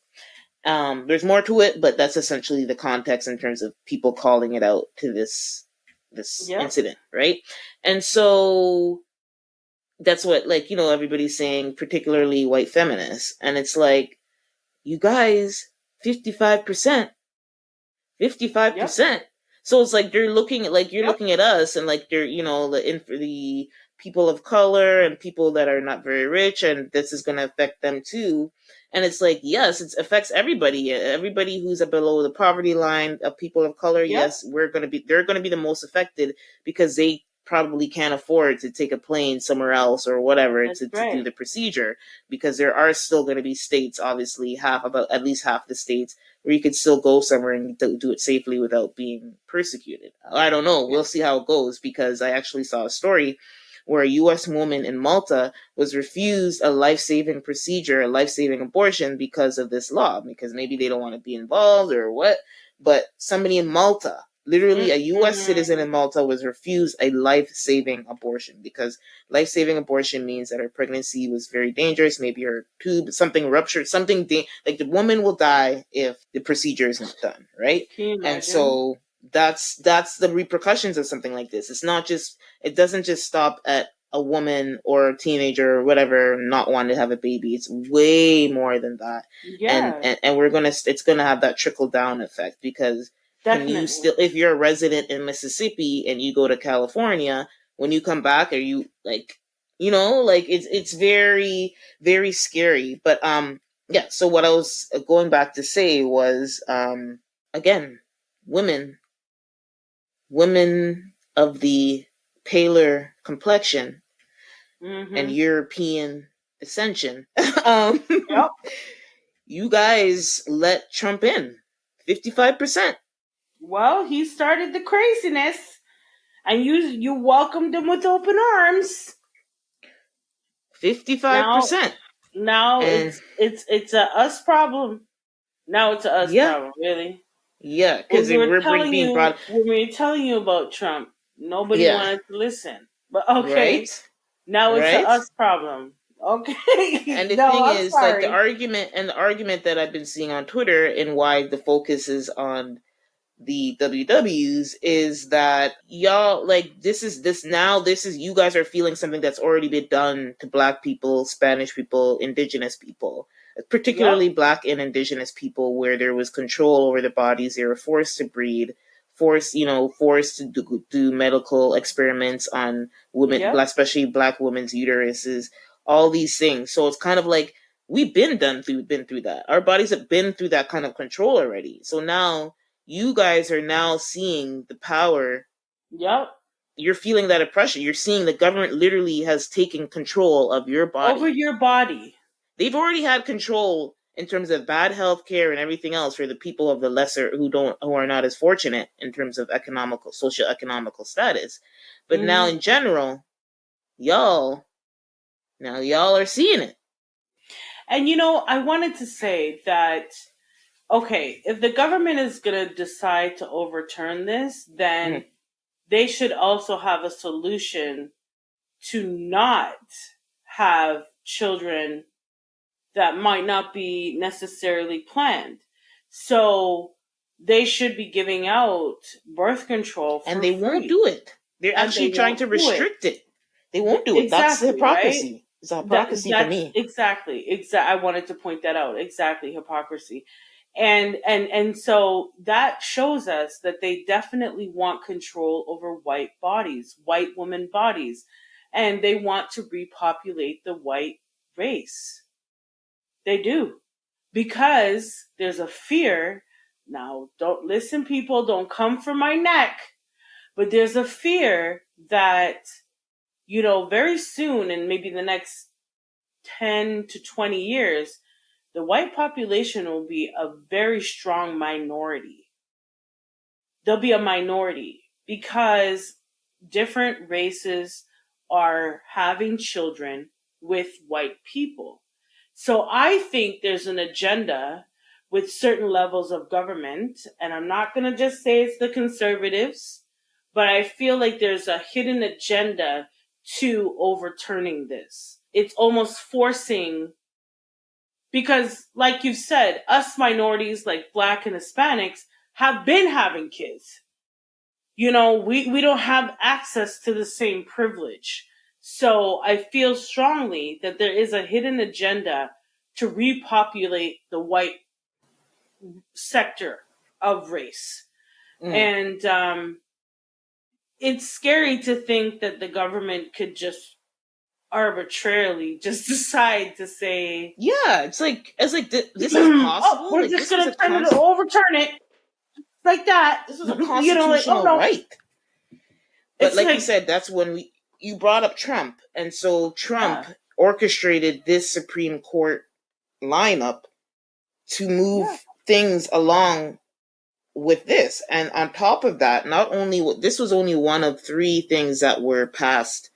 There's more to it, but that's essentially the context in terms of people calling it out to this Yep. incident, right? And so that's what, like, everybody's saying, particularly white feminists, and it's like, you guys, 55%, 55%. So it's like you're looking at us, and like they're the people of color and people that are not very rich, and this is going to affect them too. And it's like, yes, it affects everybody who's below the poverty line of people of color. Yep. Yes, they're going to be the most affected because they probably can't afford to take a plane somewhere else or whatever to do the procedure, because there are still going to be states, obviously at least half the states, where you could still go somewhere and do it safely without being persecuted. I don't know. We'll see how it goes, because I actually saw a story where a U.S. woman in Malta was refused a life-saving procedure, a life-saving abortion, because of this law, because maybe they don't want to be involved or what. But somebody in Malta, literally a U.S. citizen in Malta, was refused a life-saving abortion because life-saving abortion means that her pregnancy was very dangerous. Maybe her tube, something ruptured, like the woman will die if the procedure isn't done, right? And so that's the repercussions of something like this. It doesn't just stop at a woman or a teenager or whatever not wanting to have a baby. It's way more than that. Yeah. And it's gonna have that trickle down effect, because Definitely. can you still, if you're a resident in Mississippi and you go to California, when you come back, are you like, it's very, very scary. But yeah, so what I was going back to say was, again, women of the paler complexion and European ascension, Yep. you guys let Trump in 55%. Well, he started the craziness, and you welcomed him with open arms. 55%. Now it's a us problem. Now it's a us problem, really. Yeah, because we're being brought. When we were telling you about Trump, nobody wanted to listen. But okay, right? now it's a us problem. Okay, and the thing is, like, the argument that I've been seeing on Twitter, and why the focus is on the WWs, is that y'all, like, this is you guys are feeling something that's already been done to Black people, Spanish people, Indigenous people, particularly Black and Indigenous people, where there was control over their bodies. They were forced to breed, forced to do medical experiments on women, especially Black women's uteruses, all these things. So it's kind of like, we've been through that. Our bodies have been through that kind of control already. So now you guys are now seeing the power you're feeling that oppression. You're seeing the government literally has taken control of your body. Over your body. They've already had control in terms of bad health care and everything else for the people of the lesser who are not as fortunate in terms of social economical status. But now in general, y'all are seeing it. And I wanted to say that, okay, if the government is going to decide to overturn this, then they should also have a solution to not have children that might not be necessarily planned. So they should be giving out birth control for and they free. won't do it. They're actually trying to restrict it. They won't do it. Exactly, that's hypocrisy. Right? It's hypocrisy for me. Exactly. I wanted to point that out. Exactly, hypocrisy. And so that shows us that they definitely want control over white bodies, white women bodies, and they want to repopulate the white race. They do. Because there's a fear. Now, don't listen, people, don't come for my neck. But there's a fear that, very soon, in maybe the next 10 to 20 years, the white population will be a very strong minority. They'll be a minority because different races are having children with white people. So I think there's an agenda with certain levels of government, and I'm not going to just say it's the conservatives, but I feel like there's a hidden agenda to overturning this. It's almost forcing, because like you said, us minorities like Black and Hispanics have been having kids. We don't have access to the same privilege. So I feel strongly that there is a hidden agenda to repopulate the white sector of race. And it's scary to think that the government could just arbitrarily just decide to say, yeah, it's like this is possible. We're just going to overturn it like that. This is a constitutional right. But like you said, that's when you brought up Trump, and so Trump orchestrated this Supreme Court lineup to move things along with this. And on top of that, this was only one of 3 things that were passed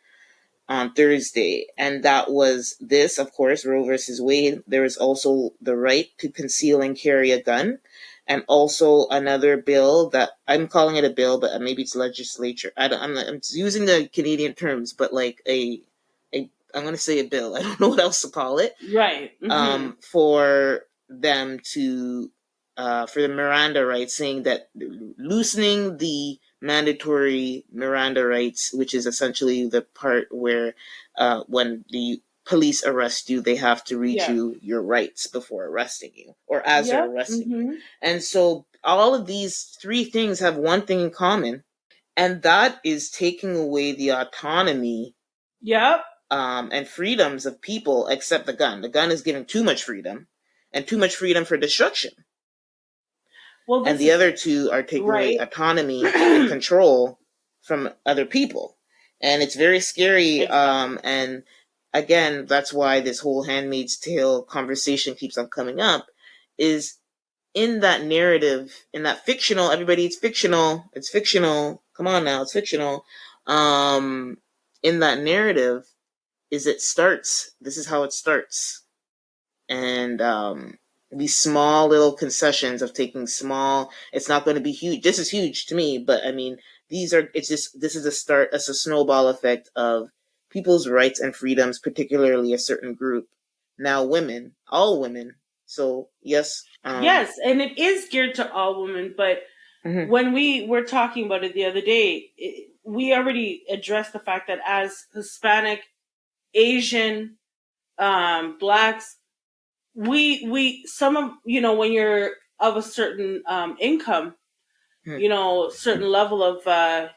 on Thursday, and that was this, of course, Roe versus Wade. There is also the right to conceal and carry a gun, and also another bill that I'm calling it a bill, but maybe it's legislature. I'm using the Canadian terms, but like I'm going to say a bill. I don't know what else to call it. Right. For them to for the Miranda rights, saying that loosening the mandatory Miranda rights, which is essentially the part where when the police arrest you, they have to read you your rights before arresting you, or as they're arresting you. And so all of these 3 things have one thing in common, and that is taking away the autonomy and freedoms of people except the gun. The gun is giving too much freedom, and too much freedom for destruction. Well, and the other 2 are taking away autonomy and control from other people. And it's very scary. And again, that's why this whole Handmaid's Tale conversation keeps on coming up, is in that narrative, in that fictional, everybody, it's fictional. Come on now, it's fictional. In that narrative, this is how it starts. And these small little concessions of taking it's not going to be huge. This is huge to me, but I mean, this is a start, it's a snowball effect of people's rights and freedoms, particularly a certain group. Now all women. So yes. Yes, and it is geared to all women, but when we were talking about it the other day, we already addressed the fact that as Hispanic, Asian, Blacks, some of, when you're of a certain income, certain level of,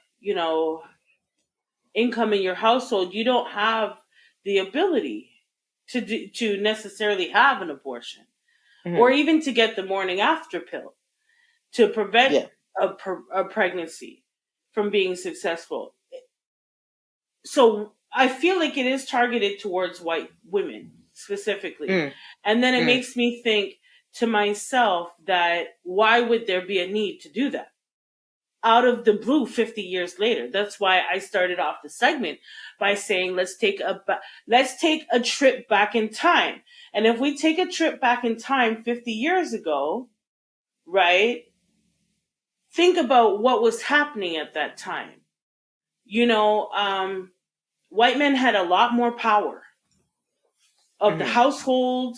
income in your household, you don't have the ability to necessarily have an abortion or even to get the morning after pill to prevent a pregnancy from being successful. so I feel like it is targeted towards white women specifically. And then it makes me think to myself that why would there be a need to do that? Out of the blue 50 years later. That's why I started off the segment by saying let's take a trip back in time. And if we take a trip back in time 50 years ago, right? Think about what was happening at that time. White men had a lot more power of the household.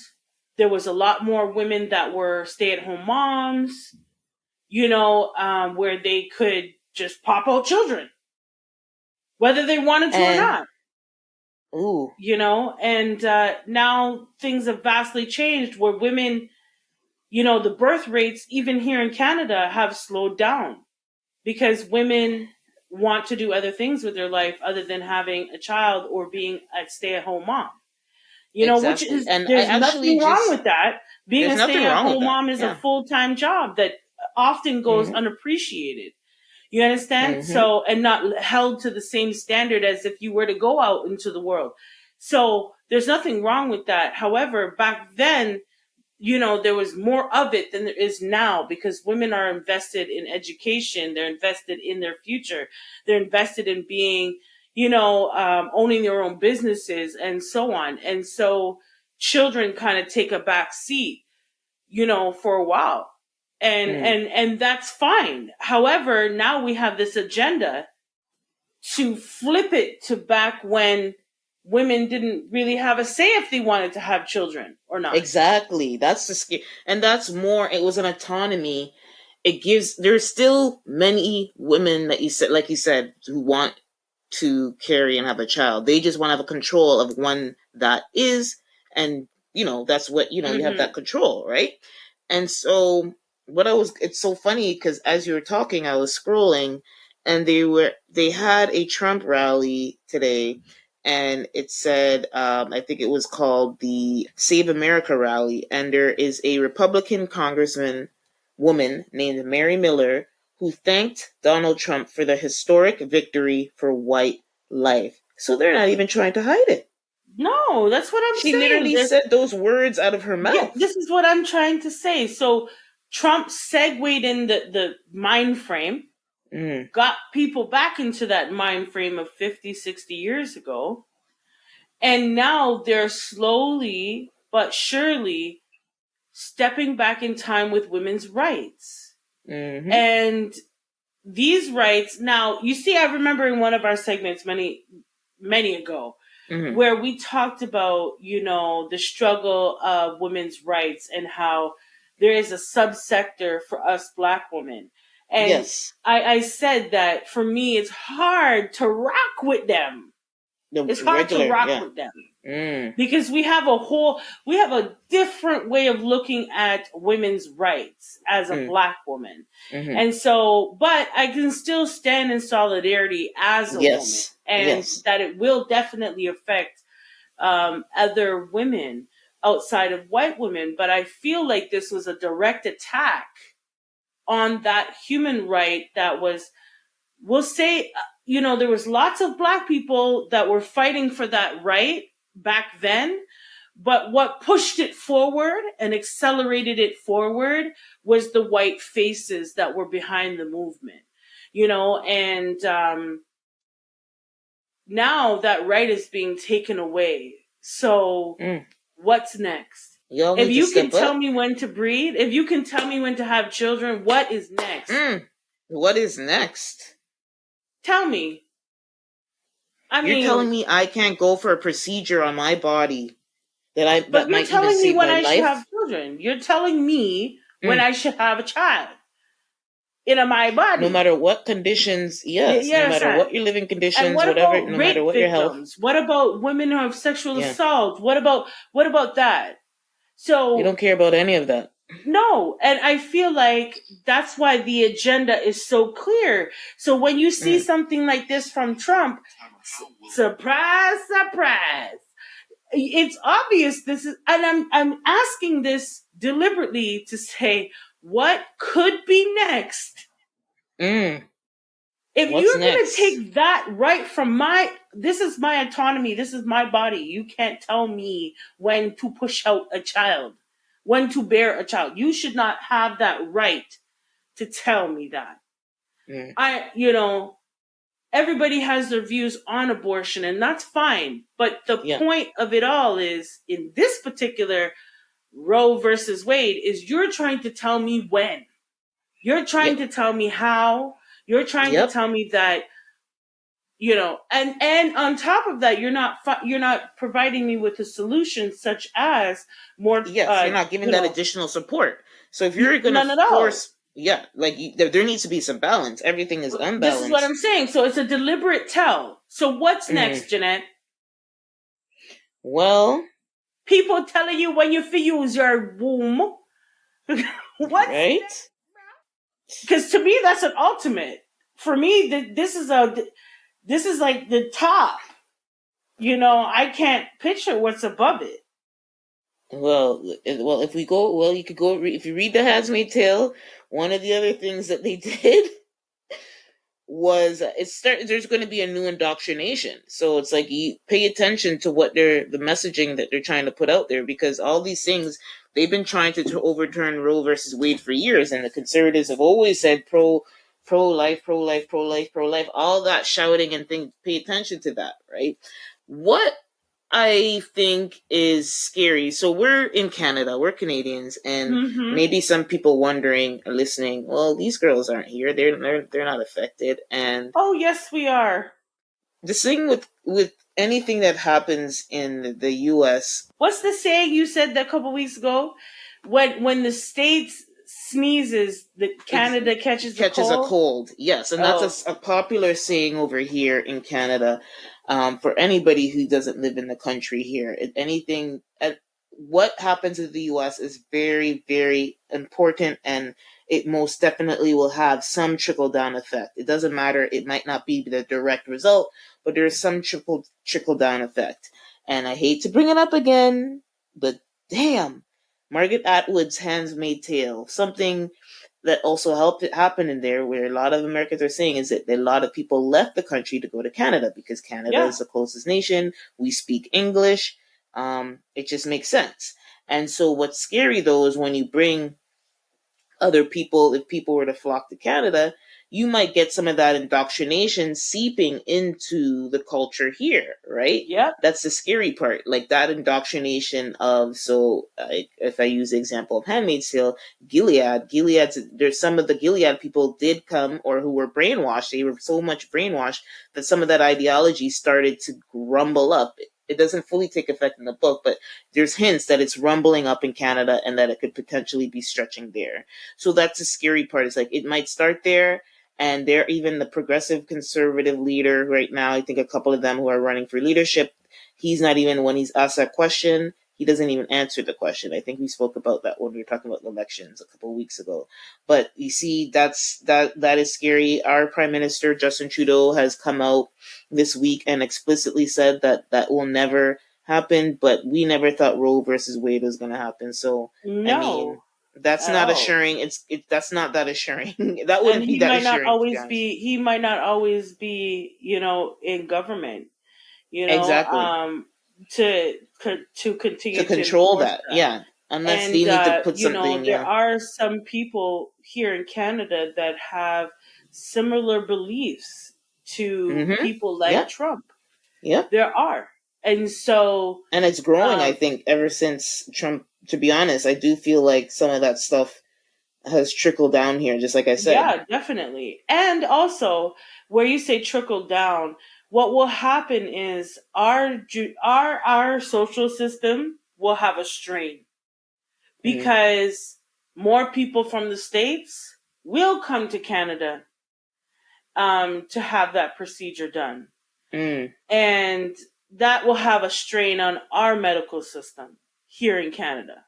There was a lot more women that were stay-at-home moms, where they could just pop out children, whether they wanted to or not. Ooh. And now things have vastly changed where women, the birth rates, even here in Canada, have slowed down because women want to do other things with their life other than having a child or being a stay-at-home mom. Which is, and there's nothing wrong with that. Being a stay-at-home mom is a full-time job that often goes unappreciated. You understand? So, and not held to the same standard as if you were to go out into the world. So there's nothing wrong with that. However, back then, there was more of it than there is now because women are invested in education. They're invested in their future. They're invested in being, owning their own businesses and so on. And so children kind of take a back seat, for a while. And that's fine. However, now we have this agenda to flip it to back when women didn't really have a say if they wanted to have children or not. Exactly. That's the scare. And that's more, it was an autonomy. There's still many women that like you said, who want to carry and have a child. They just want to have a control of one that is, and, that's what, you have that control, right? And so it's so funny because as you were talking, I was scrolling and they had a Trump rally today and it said, I think it was called the Save America rally. And there is a Republican woman named Mary Miller who thanked Donald Trump for the historic victory for white life. So they're not even trying to hide it. No, that's what I'm saying. She literally said those words out of her mouth. Yeah, this is what I'm trying to say. So Trump segued in the mind frame, got people back into that mind frame of 50, 60 years ago. And now they're slowly but surely stepping back in time with women's rights. And these rights, now, you see, I remember in one of our segments many ago, where we talked about, the struggle of women's rights and how there is a subsector for us Black women. And yes. I said that for me, it's hard to rock with them. It's hard to rock with them because we have a different way of looking at women's rights as a Black woman. And so, but I can still stand in solidarity as a woman, and that it will definitely affect other women outside of white women. But I feel like this was a direct attack on that human right that was, we'll say, there was lots of Black people that were fighting for that right back then, but what pushed it forward and accelerated it forward was the white faces that were behind the movement, and now that right is being taken away. So what's next? If you can tell me when to breed, if you can tell me when to have children, what is next? What is next? Tell me. You're telling me I can't go for a procedure on my body that but might even save my life? You're telling me when I should have children. You're telling me when I should have a child in my body. No matter what conditions, yes. No matter what your living conditions, whatever. No matter what your health. What about women who have sexual assault? What about that? So you don't care about any of that. No, and I feel like that's why the agenda is so clear. So when you see something like this from Trump, surprise, surprise. It's obvious this is, and I'm asking this deliberately to say what could be next. If What's you're going to next? take that right from this is my autonomy, this is my body. You can't tell me when to push out a child, when to bear a child. You should not have that right to tell me that. Everybody has their views on abortion, and that's fine. But the point of it all is, in this particular Roe versus Wade, is you're trying to tell me when. You're trying to tell me how. You're trying to tell me that, and on top of that, you're not providing me with a solution such as more. Yes, you're not giving that additional support. So if you're going none at to all. force, there needs to be some balance. Everything is unbalanced. This is what I'm saying. So it's a deliberate tell. So what's next, Jeanette? Well, people telling you when you use your womb. What? Right? Because to me, that's an ultimate. For me, this is like the top. I can't picture what's above it. Well, if we go, you could go. If you read the Handmaid's Tale, one of the other things that they did was there's going to be a new indoctrination. So it's like you pay attention to what the messaging that they're trying to put out there, because all these things they've been trying to overturn Roe versus Wade for years, and the conservatives have always said pro life, pro life, pro life, pro life, all that shouting and things. Pay attention to that, right? What I think is scary. So we're in Canada, we're Canadians, and maybe some people wondering or listening, well, these girls aren't here. They're not affected. And oh, yes, we are. The thing with anything that happens in the US. What's the saying you said that a couple weeks ago? When the States sneezes, the Canada catches a cold? Yes, and that's a popular saying over here in Canada. For anybody who doesn't live in the country here, what happens in the U.S. is very, very important, and it most definitely will have some trickle-down effect. It doesn't matter. It might not be the direct result, but there's some trickle-down effect. And I hate to bring it up again, but damn, Margaret Atwood's Handmaid's Tale, something that also helped it happen in there, where a lot of Americans are saying is that a lot of people left the country to go to Canada because Canada is the closest nation. We speak English. It just makes sense. And so what's scary, though, is when you bring other people, if people were to flock to Canada, you might get some of that indoctrination seeping into the culture here, right? Yeah. That's the scary part. Like that indoctrination of, if I use the example of Handmaid's Tale, there's some of the Gilead people did come, or who were brainwashed. They were so much brainwashed that some of that ideology started to rumble up. It doesn't fully take effect in the book, but there's hints that it's rumbling up in Canada and that it could potentially be stretching there. So that's the scary part. It's like it might start there, and they're even the progressive conservative leader right now. I think a couple of them who are running for leadership, he's not even, when he's asked that question, he doesn't even answer the question. I think we spoke about that when we were talking about elections a couple of weeks ago. But you see, that is scary. Our Prime Minister, Justin Trudeau, has come out this week and explicitly said that will never happen, but we never thought Roe versus Wade was going to happen. So, no. I mean, that's not assuring. That's not that assuring. That wouldn't be that assuring. He might not always be, in government, exactly. To continue to control that. Yeah. Unless they need to put something. There are some people here in Canada that have similar beliefs to people like Trump. Yeah. There are. And so. And it's growing, I think, ever since Trump. To be honest, I do feel like some of that stuff has trickled down here, just like I said. Yeah, definitely. And also, where you say trickle down, what will happen is our social system will have a strain, because more people from the States will come to Canada to have that procedure done. And that will have a strain on our medical system here in Canada.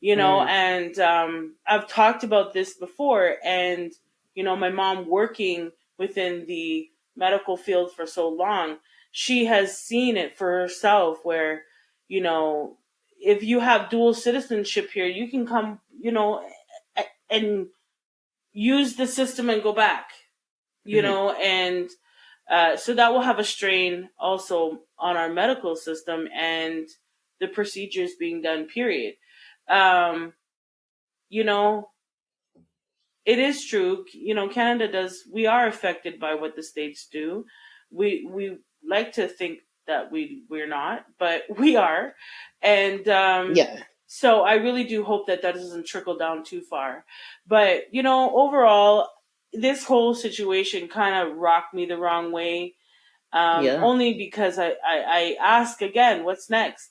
And I've talked about this before, and, my mom, working within the medical field for so long, she has seen it for herself where, if you have dual citizenship here, you can come, and use the system and go back. you know, and so that will have a strain also on our medical system and the procedures being done, period. You know, it is true. You know, we are affected by what the states do. We like to think that we're not, but we are. And so I really do hope that doesn't trickle down too far. But, you know, overall, this whole situation kind of rocked me the wrong way. Only because I ask again, what's next?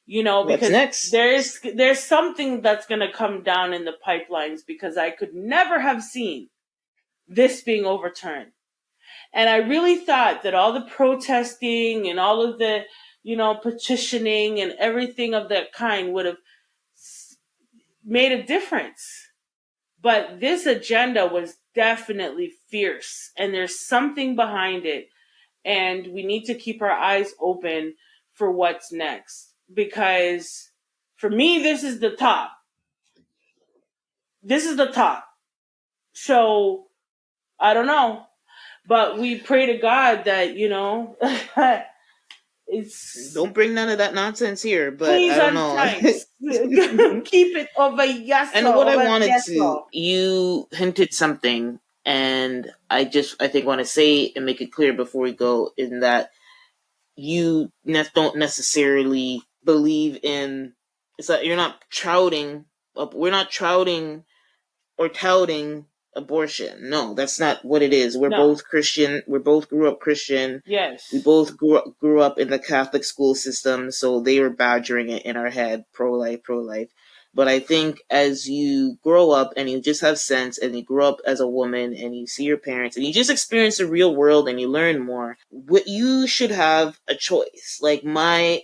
You know, because there's something that's going to come down in the pipelines, because I could never have seen this being overturned. And I really thought that all the protesting and all of the, you know, petitioning and everything of that kind would have made a difference. But this agenda was definitely fierce, and there's something behind it. And we need to keep our eyes open for what's next. Because for me, this is the top. This is the top. So, I don't know. But we pray to God that, you know, it's... Don't bring none of that nonsense here, but please, I don't know. Keep it over yes. And what I wanted to... You hinted something, and I think want to say and make it clear before we go, in that you don't necessarily believe in... It's like you're not touting... We're not touting or touting abortion. No, that's not what it is. We're both Christian. We both grew up Christian. Yes. We both grew up in the Catholic school system, so they were badgering it in our head, pro-life. But I think as you grow up and you just have sense, and you grow up as a woman and you see your parents and you just experience the real world and you learn more, you should have a choice. Like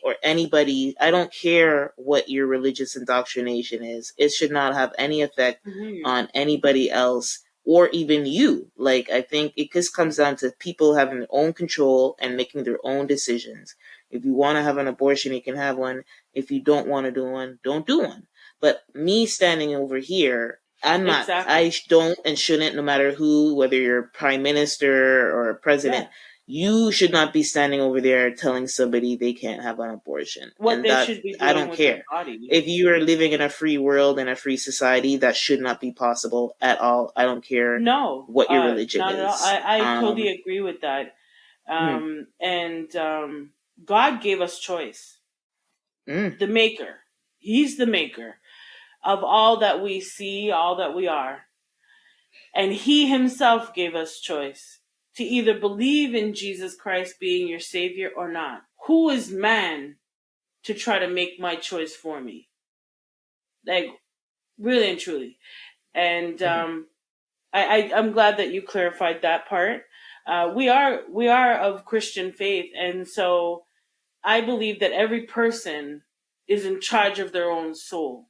or anybody, I don't care what your religious indoctrination is. It should not have any effect on anybody else or even you. Like, I think it just comes down to people having their own control and making their own decisions. If you want to have an abortion, you can have one. If you don't want to do one, don't do one. But me standing over here, I'm not, I don't and shouldn't, no matter who, whether you're prime minister or a president, you should not be standing over there telling somebody they can't have an abortion. What and they should be doing I don't care. If you are living in a free world and a free society, that should not be possible at all. I don't care what your religion is. At all. I totally agree with that. And God gave us choice. The maker. He's the maker of all that we see, all that we are. And he himself gave us choice to either believe in Jesus Christ being your savior or not. Who is man to try to make my choice for me? Like, really and truly. And I'm glad that you clarified that part. We are of Christian faith, and so I believe that every person is in charge of their own soul.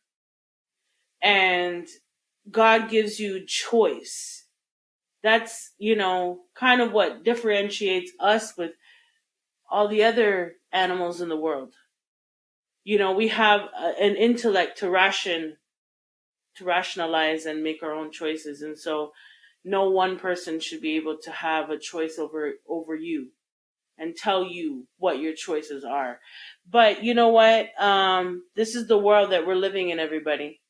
And God gives you choice. That's, you know, kind of what differentiates us with all the other animals in the world. You know, we have an intellect to rationalize and make our own choices. And so no one person should be able to have a choice over you and tell you what your choices are. But you know what? This is the world that we're living in, everybody.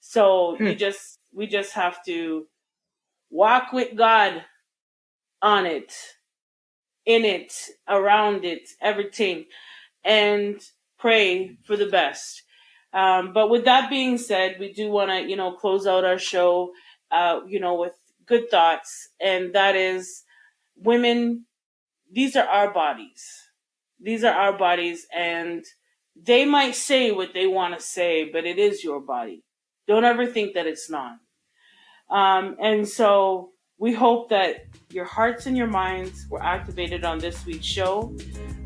So we just have to walk with God on it, in it, around it, everything, and pray for the best. But with that being said, we do want to, you know, close out our show, you know, with good thoughts. And that is, women, these are our bodies. These are our bodies, and they might say what they want to say, but it is your body. Don't ever think that it's not. And so we hope that your hearts and your minds were activated on this week's show.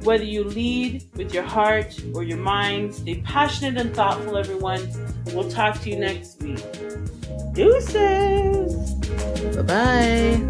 Whether you lead with your heart or your mind, stay passionate and thoughtful, everyone. We'll talk to you next week. Deuces! Bye-bye.